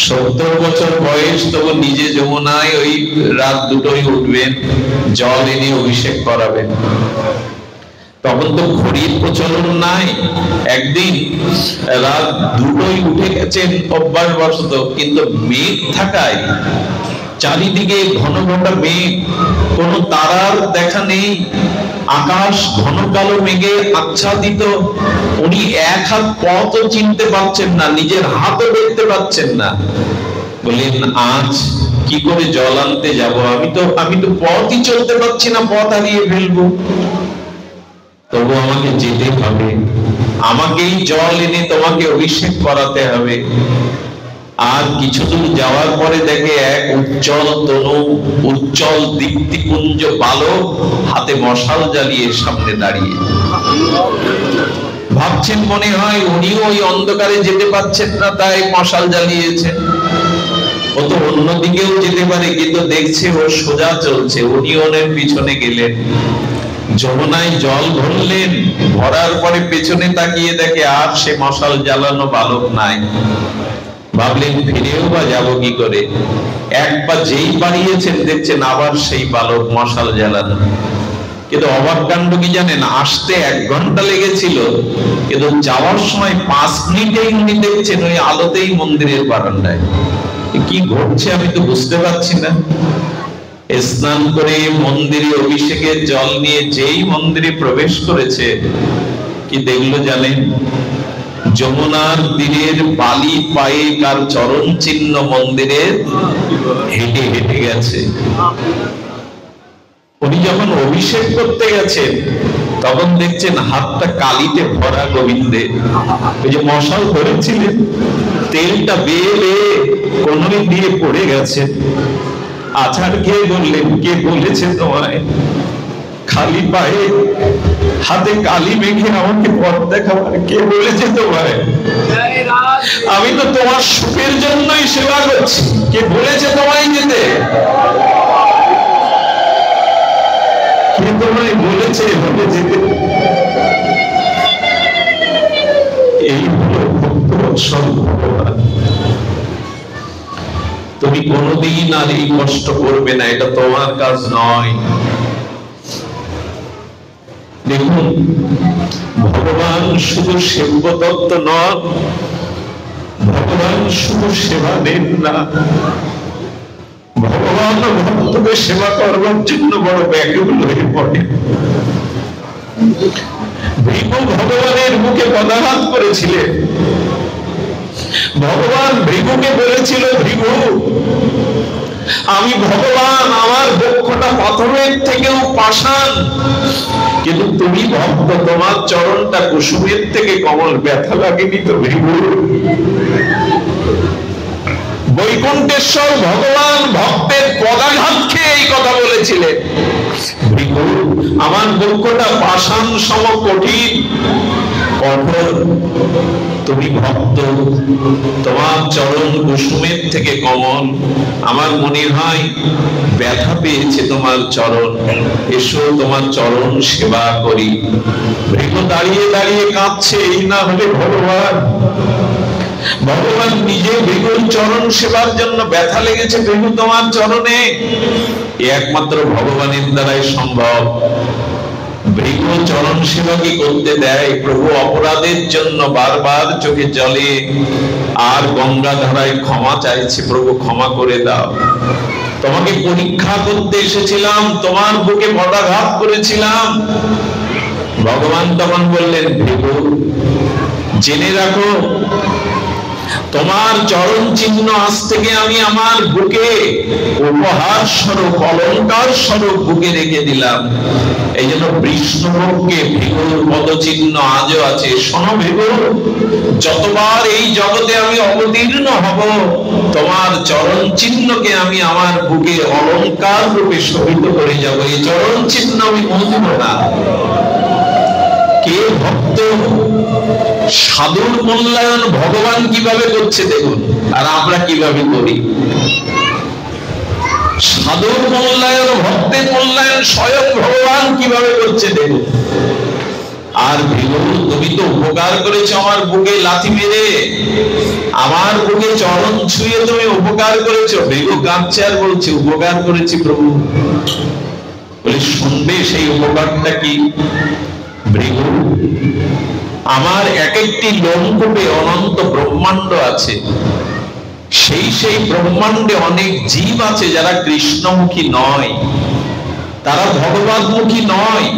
70 বছর বয়স, তবু নিজে যমুনায় ওই রাত 2টোয় উঠবেন, জল এনে অভিষেক করাবেন। তখন তো ঘড়ির প্রচলন নাই। একদিন রাত 2টোয় উঠে গেছেন অভ্যাসবশত, কিন্তু মেঘ থাকায় চারিদিকে ঘন ঘন মেঘ, কোন তারার দেখা নেই, আকাশ ঘন কালো মেঘে আচ্ছাদিত। উনি 1 হাত পথও চিনতে পারছেন না, নিজের হাতও দেখতে পাচ্ছেন না। বললেন আজ কি করে জল আনতে যাব? আমি তো পথই চলতে পারছি না, পথ হারিয়ে ফেলবো। তবু আমাকে যেতে হবে, আমাকেই জল এনে তোমাকে অভিষেক করাতে হবে। আর কিছু দূর যাওয়ার পরে দেখে এক উজ্জ্বল তনু, উজ্জ্বল দীপ্তিপুঞ্জ বালক হাতে মশাল জ্বালিয়ে সামনে দাঁড়িয়ে। ভাবছেন মনে হয় উনিও ওই অন্ধকারে যেতে পারছেন না, তাই মশাল জ্বালিয়েছেন। ও তো অন্যদিকেও যেতে পারে, কিন্তু দেখছে ও সোজা চলছে। উনি ওনের পিছনে গেলেন, যমুনায় জল ভরলেন। ভরার পরে পেছনে তাকিয়ে দেখে আর সে মশাল জ্বালানো বালক নাই। ভাবলেন ফিরেও বা যাবো কি করে? 1 পা যেই বাড়িয়েছেন, দেখছেন আবার সেই বালক মশাল জ্বালানো। কিন্তু অবাক কাণ্ড কি জানেন? আসতে 1 ঘন্টা লেগেছিল, কিন্তু যাওয়ার সময় 5 মিনিটেই উনি দেখছেন ওই আলোতেই মন্দিরের বারান্দায়। কি ঘটছে আমি তো বুঝতে পারছি না। স্নান করে মন্দিরে অভিষেকের জল নিয়ে যেই মন্দিরে প্রবেশ করেছে, কি দেখলো জানেন? যমুনার তীরের বালি পায়ে কার চরণ চিহ্ন মন্দিরে হেঁটে হেঁটে গেছে। উনি যখন অভিষেক করতে গেছেন, তখন দেখছেন হাতটা কালিতে ভরা গোবিন্দে। ওই যে মশাল ধরেছিলেন, তেলটা বেয়ে বেয়ে কোনোই দিয়ে পড়ে গেছে। আছাড় খেয়ে বললেন কে বলেছে তোমায় খালি পায়ে হাতে কালি মেখে আমাকে পথ দেখাবার কে বলেছে তোমায়? আমি তো তোমার সুখের জন্যই সেবা করছি। কে বলেছে তোমায় যেতে? কে তোমায় বলেছে এভাবে যেতে? এই হলো ভক্তবৎসল ভগবান। তুমি কোনোদিন আর এই কষ্ট করবে না, এটা তোমার কাজ নয়। দেখুন, ভগবান শুধু সেব্য তত্ত্ব নন, ভগবান শুধু সেবা দেন না, ভগবান ভক্তকে সেবা করবার জন্য বড় ব্যাকুল হয়ে পড়ে। ভৃগু ভগবানের মুখে পদাঘাত করেছিলেন। ভগবান ভৃগুকে বলেছিল, ভৃগু আমি ভগবান, আমার বক্ষটা পাথরের থেকেও পাষাণ, কিন্তু তুমি ভক্ত, তোমার চরণটা কুসুমের থেকে কমল, ব্যথা লাগেনি তো ভৃগু? বৈকুণ্ঠেশ্বর ভগবান ভক্তের পদাঘাত খেয়ে এই কথা বলেছিলেন, ভৃগু আমার বক্ষটা পাষাণ সম কঠিন কঠোর, তুমি ভক্ত, তোমার চরণ কুসুমের থেকে কমল, আমার মনে হয় ব্যথা পেয়েছে তোমার চরণ, এসো তোমার চরণ সেবা করি। ভৃগু দাঁড়িয়ে দাঁড়িয়ে কাঁদছে, এই না হলে ভগবান, ভগবান নিজে ভৃগুর চরণ সেবার জন্য ব্যথা লেগেছে ভৃগু তোমার চরণে, একমাত্র ভগবানের দ্বারাই সম্ভব। ভৃগু চরণ সেবা কি করতে দেয়? প্রভু অপরাধের জন্য বারবার চোখে জলে আর গঙ্গা ধারায় ক্ষমা চাইছে, প্রভু ক্ষমা করে দাও, তোমাকে পরীক্ষা করতে এসেছিলাম, তোমার বুকে পদাঘাত করেছিলাম। ভগবান তখন বললেন, ভৃগু জেনে রাখো, তোমার চরণ চিহ্ন আজ থেকে আমি আমার বুকে উপহার স্বরূপ, অলঙ্কার স্বরূপ বুকে রেখে দিলাম। এই জন্য বিষ্ণুভোগকে ভৃগুর পদচিহ্ন আজও আছে। শোনো ভৃগু, যতবার এই জগতে আমি অবতীর্ণ হব, তোমার চরণ চিহ্নকে আমি আমার বুকে অলঙ্কার রূপে শোভিত করে যাব, এই চরণ চিহ্ন আমি মুছব না। কে ভক্ত? সাধুর মূল্যায়ন ভগবান কিভাবে করছে দেখুন, আর আমরা কিভাবে করি। সাধুর মূল্যায়ন, ভক্তের মূল্যায়ন স্বয়ং ভগবান কিভাবে করছে দেখুন। আর ভৃগু তুমি তো উপকার করেছো আমার বুকে লাথি মেরে, আমার বুকে চরণ ছুঁয়ে তুমি উপকার করেছো। ভৃগু কাঁদছে আর বলছে, উপকার করেছি প্রভু। বলে শুনবে সেই উপকারটা কি? ভৃগু আমার এক একটি লোমকূপে অনন্ত ব্রহ্মাণ্ড আছে, সেই ব্রহ্মাণ্ডে অনেক জীব আছে যারা কৃষ্ণমুখী নয়, তারা ভগবানমুখী নয়।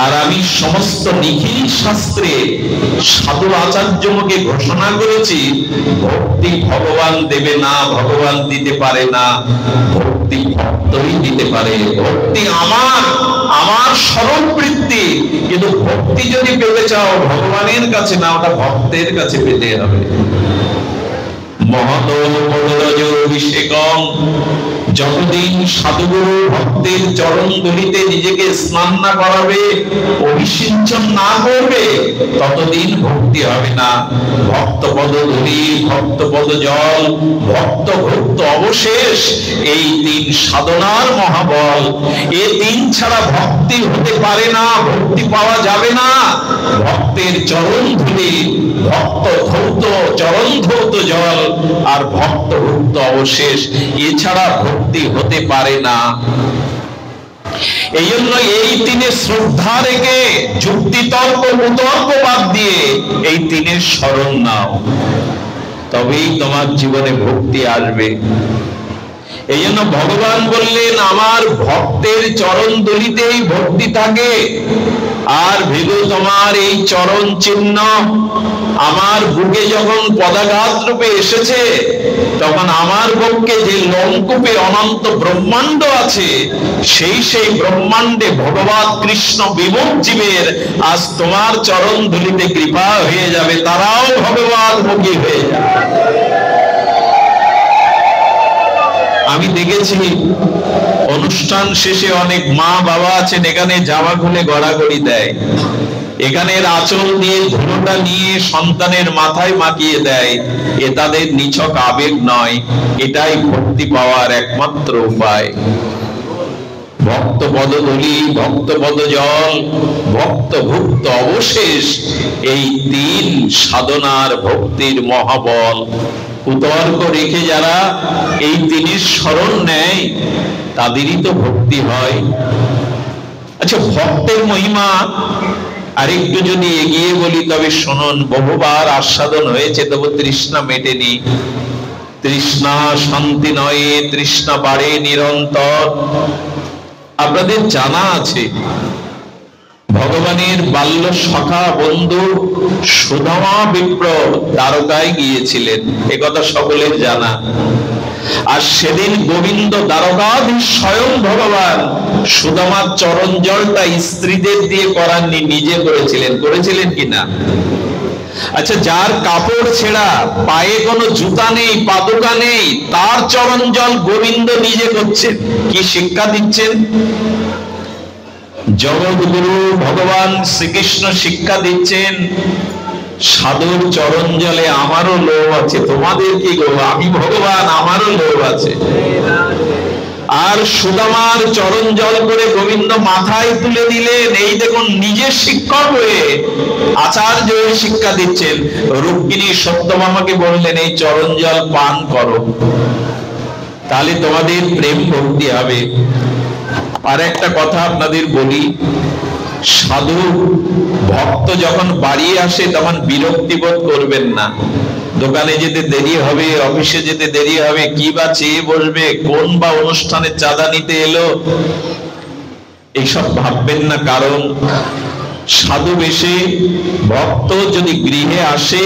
আর আমি সমস্ত নিখিল শাস্ত্রে সাধু আচার্য মুখে ঘোষণা করেছি, ভক্তি ভগবান দেবে না, ভগবান দিতে পারে না, ভক্তি ভক্তই দিতে পারে। ভক্তি আমার স্বরূপবৃত্তি, কিন্তু ভক্তি যদি পেতে চাও ভগবানের কাছে না, ওটা ভক্তের কাছে পেতে হবে। মহত মনোরজ অভিষেকম, যতদিন সাধুগুরু ভক্তের চরণ ধুলিতে নিজেকে স্নান না করাবে, অভিষিঞ্চন না করবে, ততদিন ভক্তি হবে না। ভক্ত পদ ধুলি, ভক্ত পদ জল, ভক্ত ভক্ত অবশেষ, এই তিন সাধনার মহাবল। এ তিন ছাড়া ভক্তি হতে পারে না, ভক্তি পাওয়া যাবে না। ভক্তের চরণ ধুলি, ভক্ত ধৌত, চরণ ধৌত জল, আর ভক্ত ভক্ত অবশেষ, এছাড়া ভক্তি হতে পারে না। এই জন্য এই তিনে শ্রদ্ধা রেখে যুক্তি তর্ক কুতর্ক বাদ দিয়ে এই তিনের শরণ নাও, তবেই তোমার জীবনে ভক্তি আসবে। এই জন্য ভগবান বললেন, আমার ভক্তের চরণ দলিতেই ভক্তি থাকে। আর ভৃগু তোমার এই চরণ চিহ্ন আমার বুকে যখন পদাঘাত রূপে এসেছে, তখন আমার বক্ষে যে লোমকূপে অনন্ত ব্রহ্মাণ্ড আছে, সেই ব্রহ্মাণ্ডে ভগবান কৃষ্ণ বিমুখ জীবের আজ তোমার চরণ ধুলিতে কৃপা হয়ে যাবে, তারাও ভগবান মুখী হয়ে যাবে। আমি দেখেছি অনুষ্ঠান শেষে অনেক মা বাবা আছেন, এখানে জামা খুলে গড়াগড়ি দেয়, এখানের আঁচল দিয়ে ধুলোটা নিয়ে সন্তানের মাথায় মাখিয়ে দেয়। এ তাদের নিছক আবেগ নয়, এটাই ভক্তি পাওয়ার একমাত্র উপায়। ভক্ত পদধূলি, ভক্ত পদজল, ভক্ত ভুক্ত অবশেষ, এই তিন সাধনার ভক্তির মহাবল। কুতর্ক রেখে যারা এই তিনের শরণ নেয় তাদেরই তো ভক্তি হয়। আচ্ছা, ভক্তের মহিমা আরেকটু যদি এগিয়ে বলি তবে শুনুন। বহুবার আস্বাদন হয়েছে, তবু তৃষ্ণা মেটেনি। তৃষ্ণা শান্তি নয়, তৃষ্ণা বাড়ে নিরন্তর। আপনাদের জানা আছে ভগবানের বাল্য সখা বন্ধু সুদামা বিপ্র দ্বারকায় গিয়েছিলেন, একথা সকলের জানা। আর সেদিন গোবিন্দ দ্বারকাধীশ স্বয়ং ভগবান সুদামার চরণ জলটা স্ত্রীদের দিয়ে করাননি, নিজে করেছিলেন। করেছিলেন কিনা? আচ্ছা, যার কাপড় ছেঁড়া, পায়ে কোনো জুতা নেই, পাদুকা নেই, তার চরণ জল গোবিন্দ নিজে করছেন। কি শিক্ষা দিচ্ছেন? জগৎগুরু ভগবান শ্রীকৃষ্ণ শিক্ষা দিচ্ছেন, সাধুর চরণ জলে আমারও লোভ আছে, তোমাদের কি গো? আমি ভগবান, আমারও লোভ আছে। আর সুদামার চরণ জল করে গোবিন্দ মাথায় তুলে দিলেন। এই দেখুন, নিজের শিক্ষক হয়ে আচার্য হয়ে শিক্ষা দিচ্ছেন। রুক্মিণী সত্যভামাকে বললেন, এই চরণ জল পান করো, তাহলে তোমাদের প্রেম ভক্তি হবে। আর একটা কথা আপনাদের বলি, সাধু ভক্ত যখন বাড়ি আসে তখন বিরক্তি বোধ করবেন না। দোকানে যেতে দেরি হবে, অফিসে যেতে দেরি হবে, কি বা চেয়ে বসবে, কোন বা অনুষ্ঠানে চাঁদা নিতে এলো, এইসব ভাববেন না। কারণ সাধু বেশে ভক্ত যদি গৃহে আসে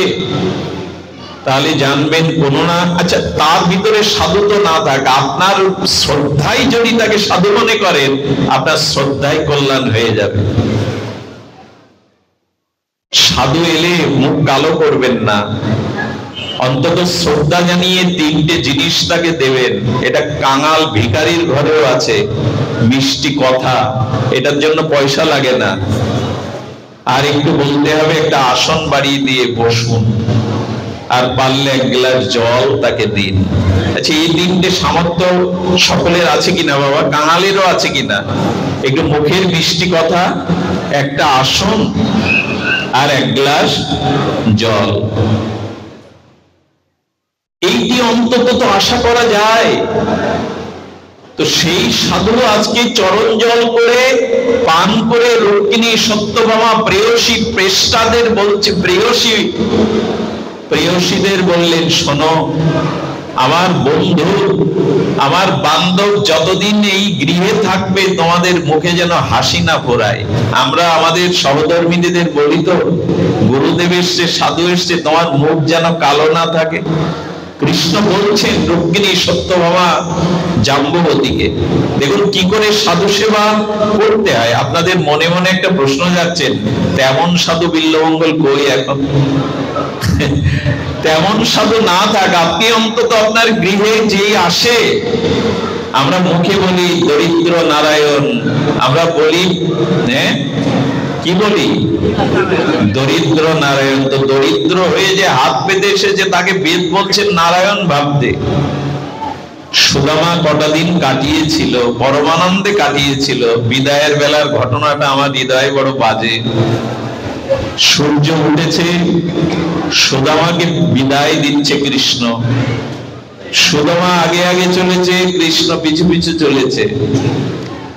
তাহলে জানবেন কোন না, আচ্ছা তার ভিতরে সাধু তো না থাক, আপনার শ্রদ্ধাই যদি তাকে সাধু মনে করেন, আপনার শ্রদ্ধাই কল্যাণ হয়ে যাবে। সাধু এলে মুখ কালো করবেন না, অন্তত শ্রদ্ধা জানিয়ে তিনটে জিনিস তাকে দেবেন। এটা কাঙাল ভিখারির ঘরেও আছে, মিষ্টি কথা, এটার জন্য পয়সা লাগে না। আর একটু বলতে হবে, একটা আসন বাড়িয়ে দিয়ে বসুন, আর পারলে এক গ্লাস জল তাকে দিন। আচ্ছা, এই তিনটে সামর্থ্য সকলের আছে কিনা বাবা? কাঙালেরও আছে কিনা? একটু মুখের মিষ্টি কথা, একটা আসন, আর এক গ্লাস জল, এইটি অন্তত তো আশা করা যায়। তো সেই সাধু আজকে চরণ জল করে পান করে রুক্মিণী সত্যভামা প্রেয়সী প্রেষ্টাদের বলছে, প্রেয়সীদের বললেন, শোনো আমার বন্ধু, আমার বান্ধব যতদিন এই গৃহে থাকবে তোমাদের মুখে যেন হাসি না ফোরায়। আমরা আমাদের সহধর্মীদের বলি তো, গুরুদেব এসছে, সাধু এসছে, তোমার মুখ যেন কালো না থাকে। কৃষ্ণ বলছেন রুক্মিণী সত্যভামা জাম্ববতীকে। দেখুন কি করে সাধু সেবা করতে হয়। আপনাদের মনে মনে একটা প্রশ্ন যাচ্ছেন, তেমন সাধু বিল্লমঙ্গল কই এখন? তেমন সাধু না থাক, আপনি অন্তত আপনার গৃহে যে আসে, আমরা মুখে বলি দরিদ্র নারায়ণ, আমরা বলি কি বলি? দরিদ্র নারায়ণ। তো দরিদ্র হয়ে যে হাত পেতে এসেছে তাকে বেদ বলছেন নারায়ণ ভাবতে। সুদামা কটা দিন কাটিয়েছিল, পরমানন্দে কাটিয়েছিল। বিদায়ের বেলার ঘটনাটা আমার হৃদয়ে বড় বাজে। সূর্য উঠেছে, সুদামাকে বিদায় দিচ্ছে কৃষ্ণ। সুদামা আগে আগে চলেছে, কৃষ্ণ পিছু পিছু চলেছে।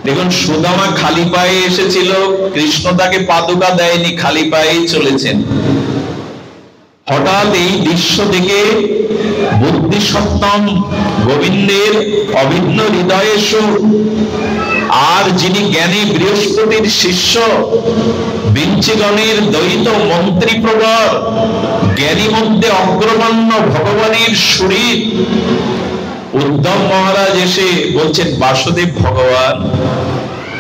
দেখুন, সুদামা খালি পায়ে এসেছিল, কৃষ্ণ তাকে পাদুকা দেয়নি, খালি পায়েই চলেছেন। হঠাৎ এই দৃশ্য দেখে বুদ্ধি সত্তম গোবিন্দের অভিন্ন হৃদয়ে সুর, আর যিনি জ্ঞানী বৃহস্পতির শিষ্য, বিঞ্চিগণের দ্বৈত মন্ত্রী প্রবর, জ্ঞানী মধ্যে অগ্রগণ্য ভগবানের শরীর, উদ্ধব মহারাজ এসে বলছেন, বাসুদেব ভগবান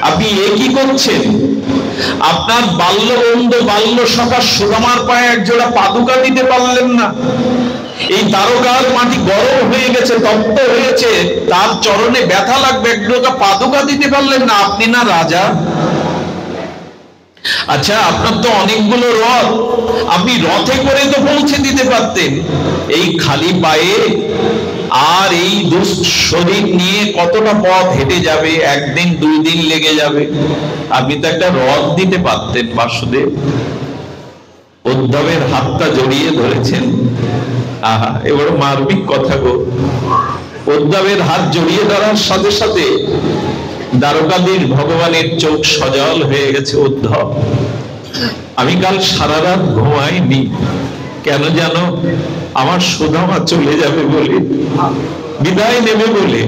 আপনি এ কি করছেন? আপনার বাল্য বন্ধু বাল্য সখা সুদামার পায়ে এক জোড়া পাদুকা দিতে পারলেন না, এই দ্বারকার মাটি গরম হয়ে গেছে, তপ্ত হয়েছে, তার চরণে ব্যথা লাগবে, একটু পাদুকা দিতে পারলেন না? আপনি না রাজা? আচ্ছা, আপনার তো অনেকগুলো রথ, আপনি রথে করে তো পৌঁছে দিতে পারতেন। এই খালি পায়ে আর এই শরীর নিয়ে কতটা পথ হেঁটে যাবে? একদিন 2 দিন লেগে যাবে। আপনি তো একটা রথ দিতে পারতেন। বাসুদেব উদ্ধবের হাতটা জড়িয়ে ধরেছেন। আহা, এবার মার্মিক কথা গো। উদ্ধবের হাত জড়িয়ে ধরার সাথে সাথে দ্বারকাধীশ ভগবানের চোখ সজল হয়ে গেছে। উদ্ধব, আমি কাল সারা রাত ঘুমাইনি, কেন জানো? আমার সুদামা চলে যাবে বলে, বিদায় নেবে বলে।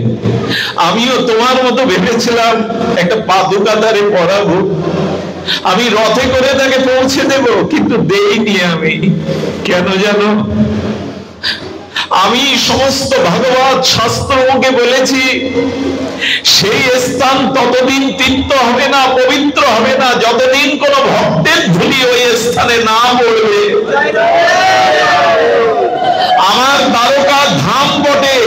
আমিও তোমার মতো ভেবেছিলাম একটা পাদুকা তারে পরাবো, আমি রথে করে তাকে পৌঁছে দেব, কিন্তু দেইনি। আমি কেন জানো? আমি সমস্ত ভাগবত শাস্ত্রকে বলেছি, সেই স্থান ততদিন তীর্থ হবে না, পবিত্র হবে না, যতদিন কোন ভক্তের ধুলি ওই স্থানে না পড়বে। আমার দ্বারকা ধাম বটে,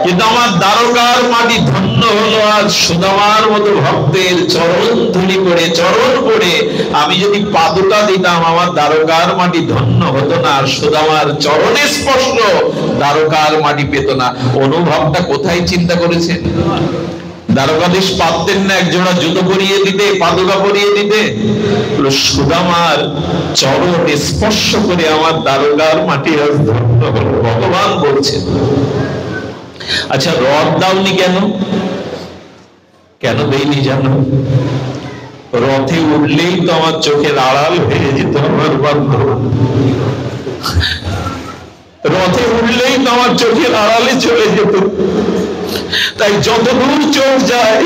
কিন্তু আমার দ্বারকার মাটি ধন্য হলো আজ সুদামার মতো ভক্তের চরণ ধুলি করে, চরণ করে আমি যদি পাদুকা দিতাম, আমার দ্বারকার মাটি ধন্য হতো না, আর সুদামার চরণে স্পর্শ দ্বারকার মাটি পেত না। অনুভবটা কোথায় চিন্তা করেছেন? দ্বারকাধীশ পারতেন না একজোড়া জুতো পরিয়ে দিতে, পাদুকা পরিয়ে দিতে? সুদামার চরণ স্পর্শ করে আমার দ্বারকার মাটি আজ ধন্য হলো, ভগবান বলছেন। আচ্ছা, রথ দাওনি কেন? কেন দেইনি জানো? রথে উঠলেই তো আমার চোখের আড়াল হয়ে যেত আমার বান্ধব। রথে উঠলেই তো আমার চোখের আড়ালে চলে যেত। তাই যতদূর চোখ যায়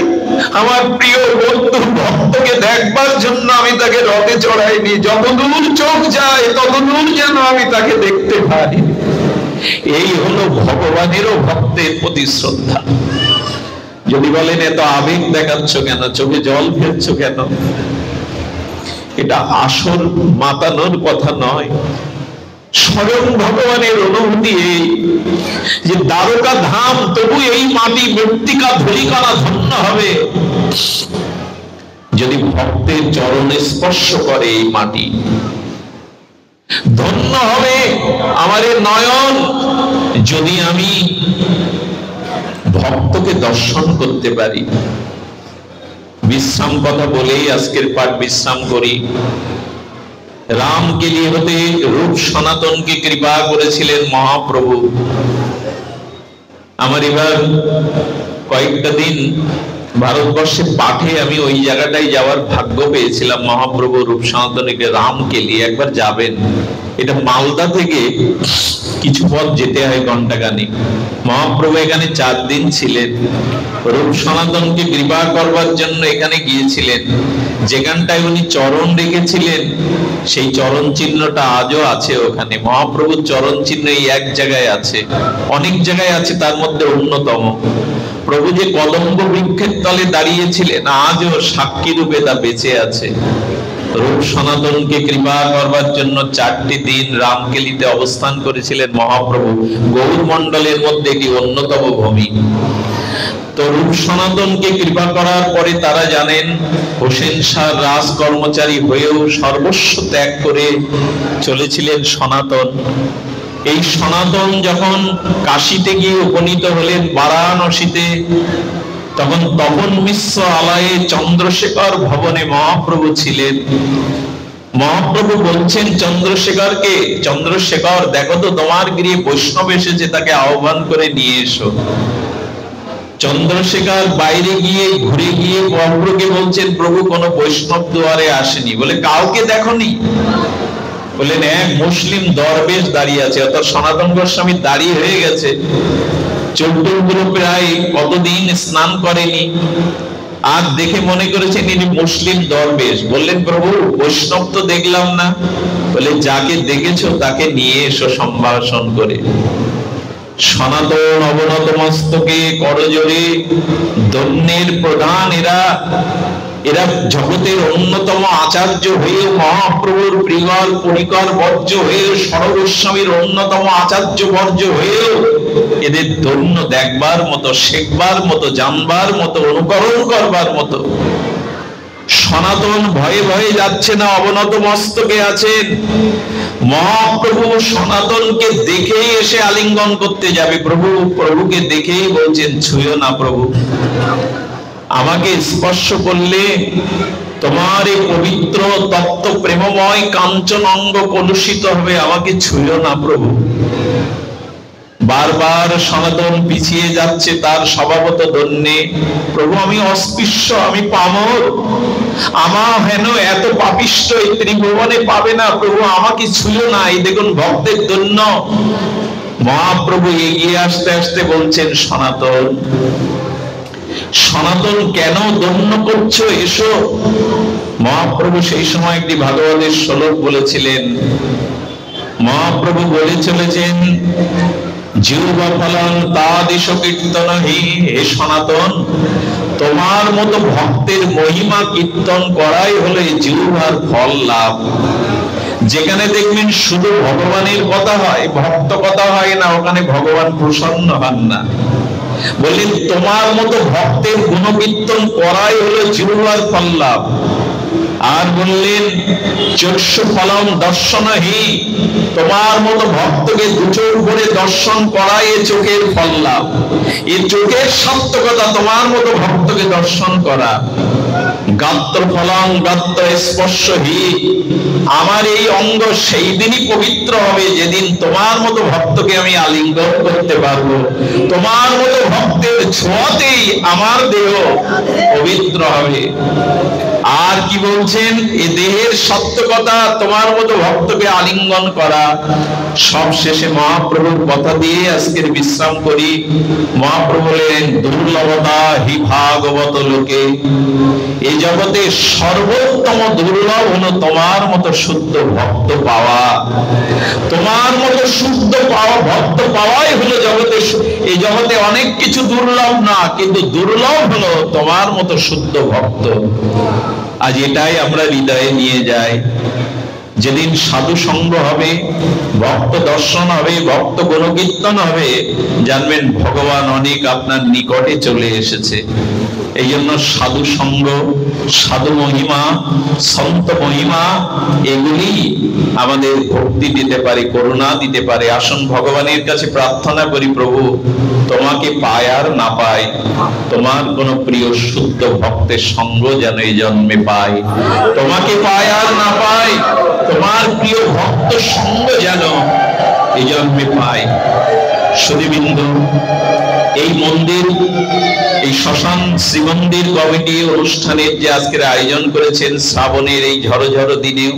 আমার প্রিয় বন্ধু ভক্তকে দেখবার জন্য আমি তাকে রথে চড়াইনি। যতদূর চোখ যায় ততদূর যেন আমি তাকে দেখতে পাই। এই হলো ভগবানেরও ভক্তের প্রতি শ্রদ্ধা। যদি বলেন এত আবেগ দেখাচ্ছ কেন, চোখে জল ফেলছ কেন, এটা আসল মাতানোর কথা নয়। স্বয়ং ভগবানের অনুভূতি এই যে দ্বারকা ধাম, তবু এই মাটি মৃত্তিকা ধূলিকণা ধন্য হবে যদি ভক্তের চরণে স্পর্শ করে। এই মাটি ধন্য হবে আমার নয়ন যদি আমি ভক্তকে দর্শন করতে পারি। বিশ্রাম কথা বলেই আজকের পাঠ বিশ্রাম করি। রামকে নিয়ে হতে রূপ সনাতনকে কৃপা করেছিলেন মহাপ্রভু। আমার এবার কয়েকটা দিন ভারতবর্ষে পাঠে আমি ওই জায়গাটায় যাওয়ার ভাগ্য পেয়েছিলাম। মহাপ্রভু রূপ সনাতনীকে রামকে নিয়ে একবার যাবেন। এটা মালদা থেকে কিছু পথ যেতে হয়, ঘন্টাখানিক। মহাপ্রভু এখানে 4 দিন ছিলেন। রূপ সনাতনকে কৃপা করবার জন্য এখানে গিয়েছিলেন। যেখানটায় উনি চরণ রেখেছিলেন সেই চরণ চিহ্নটা আজও আছে ওখানে। মহাপ্রভুর চরণ চিহ্ন এই এক জায়গায় আছে, অনেক জায়গায় আছে, তার মধ্যে অন্যতম। প্রভু যে কদম্ব বৃক্ষের তলে দাঁড়িয়েছিলেন আজও সাক্ষী রূপে তা বেঁচে আছে। রূপ সনাতনকে কৃপা করবার জন্য 4টি দিন রামকেলিতে অবস্থান করেছিলেন মহাপ্রভু। গৌর মণ্ডলের মধ্যে একটি অন্যতম ভূমি। তো রূপ সনাতনকে কৃপা করার পরে তারা জানেন হোসেন শাহ রাজ কর্মচারী হয়েও সর্বস্ব ত্যাগ করে চলেছিলেন সনাতন। এই সনাতন যখন কাশীতে গিয়ে উপনীত হলেন বারাণসীতে, তখন তপন মিশ্র আলয়ে চন্দ্রশেখর ভবনে মহাপ্রভু ছিলেন। মহাপ্রভু বলছেন চন্দ্রশেখরকে, চন্দ্রশেখর দেখো তো তোমার গৃহে বৈষ্ণব এসেছে, তাকে আহ্বান করে নিয়ে এসো। চন্দ্রশেখর বাইরে গিয়ে ঘুরে গিয়ে মহাপ্রভুকে বলছেন প্রভু কোন বৈষ্ণব দুয়ারে আসেনি। বলে কাউকে দেখনি? বললেন এক মুসলিম দরবেশ দাঁড়িয়ে আছে। অর্থাৎ সনাতন গোস্বামী দাঁড়িয়ে হয়ে গেছে, চোখগুলো প্রায় কতদিন স্নান করেনি, আর দেখে মনে করেছেন ইনি মুসলিম দরবেশ। বললেন প্রভু বৈষ্ণব তো দেখলাম না। বলে যাকে দেখেছো তাকে নিয়ে এসো সম্ভাষণ করে। সনাতন অবনত মস্তকে করজোড়ে ধন্যের প্রধান এরা এরা জগতের অন্যতম আচার্য হয়েও, মহাপ্রভুর প্রিয়র পরিকর বর্জ্য হয়েও, সর্বস্বামীর অন্যতম আচার্য বর্জ্য হয়েও এদের ধন্য দেখবার মতো, শেখবার মতো, জানবার মতো, অনুকরণ করবার মতো। সনাতন ভয়ে ভয়ে যাচ্ছে না, অবনত মস্তকে আছেন। মহাপ্রভু সনাতনকে দেখেই এসে আলিঙ্গন করতে যাবে। প্রভুকে দেখেই বলছেন, ছুঁয়ো না প্রভু, আমাকে স্পর্শ করলে তোমার এই পবিত্র তত্ত্ব প্রেমময় কাঞ্চন অঙ্গ কলুষিত হবে, আমাকে ছুঁয়ো না প্রভু। বারবার সনাতন পিছিয়ে যাচ্ছে তার স্বভাবত দন্যে। প্রভু আমি অস্পৃশ্য, আমি পামর, আমার হেন এত পাপিষ্ঠ এই ত্রিভুবনে পাবে না, প্রভু আমাকে ছুঁয়ো না। এই দেখুন ভক্তের দন্য। মহাপ্রভু এগিয়ে আসতে আসতে বলছেন, সনাতন, সনাতন কেন দন্য করছো, এসো। মহাপ্রভু সেই সময় একটি ভাগবতের শ্লোক বলেছিলেন। মহাপ্রভু বলে চলেছেন, জিহ্বা ফলং তাদিশ কীর্তনহি, হে সনাতন, তোমার মতো ভক্তের মহিমা কীর্তন করাই হলো জিহ্বার ফল লাভ। যেখানে দেখবেন শুধু ভগবানের কথা হয়, ভক্ত কথা হয় না, ওখানে ভগবান প্রসন্ন হন না। বললেন তোমার মতো ভক্তের গুণকীর্তন করাই হলো জিহ্বার ফল লাভ। আর বললেন চক্ষু ফলম দর্শনহি, তোমার মতো ভক্তকে দুচোখ ভরে দর্শন করাই এ চোখের ফল লাভ। এই চোখের সার্থকতা তোমার মতো ভক্তকে দর্শন করা। গাত্র ফলং গাত্র স্পর্শহি, আমার এই অঙ্গ সেই দিনই পবিত্র হবে যেদিন তোমার মতো ভক্তকে আমি আলিঙ্গন করতে পারবো। তোমার মতো ভক্তের ছোঁয়াতেই আমার দেহ পবিত্র হবে। আর কি বলছেন, এ দেহের সার্থকতা তোমার মতো ভক্তকে আলিঙ্গন করা। সব শেষে মহাপ্রভুর কথা দিয়ে আজকের বিশ্রাম করি। মহাপ্রভু বলেন, দুর্লভতা হি ভাগবত লোকে, এই জগতে সর্বোত্তম দুর্লভ হলো তোমার মতো শুদ্ধ ভক্ত পাওয়া। তোমার মতো শুদ্ধ ভক্ত পাওয়াই হলো জগতে। এই জগতে অনেক কিছু দুর্লভ না, কিন্তু দুর্লভ হলো তোমার মতো শুদ্ধ ভক্ত। আজ এটাই আমরা হৃদয়ে নিয়ে যাই। যেদিন সাধু সঙ্গ হবে, ভক্ত দর্শন হবে, ভক্ত গুণকীর্তন হবে, জানবেন ভগবান অনেক আপনার নিকটে চলে এসেছে। এই জন্য সাধু সঙ্গ, সাধু মহিমা, সন্ত মহিমা, এগুলি আমাদের ভক্তি দিতে পারে, করুণা দিতে পারে। আসুন ভগবানের কাছে প্রার্থনা করি, প্রভু তোমাকে পায় আর না পায়, তোমার কোন প্রিয় শুদ্ধ ভক্তের সঙ্গ যেন এই জন্মে পায়। তোমাকে পায় আর না পায়, তোমার প্রিয় ভক্ত সঙ্গ যেন এই জন্মে পায়। সুধীবৃন্দ, এই মন্দির, এই শ্মশান শ্রীমন্দির কমিটি অনুষ্ঠানের যে আজকের আয়োজন করেছেন শ্রাবণের এই ঝড়ো ঝড়ো দিনেও,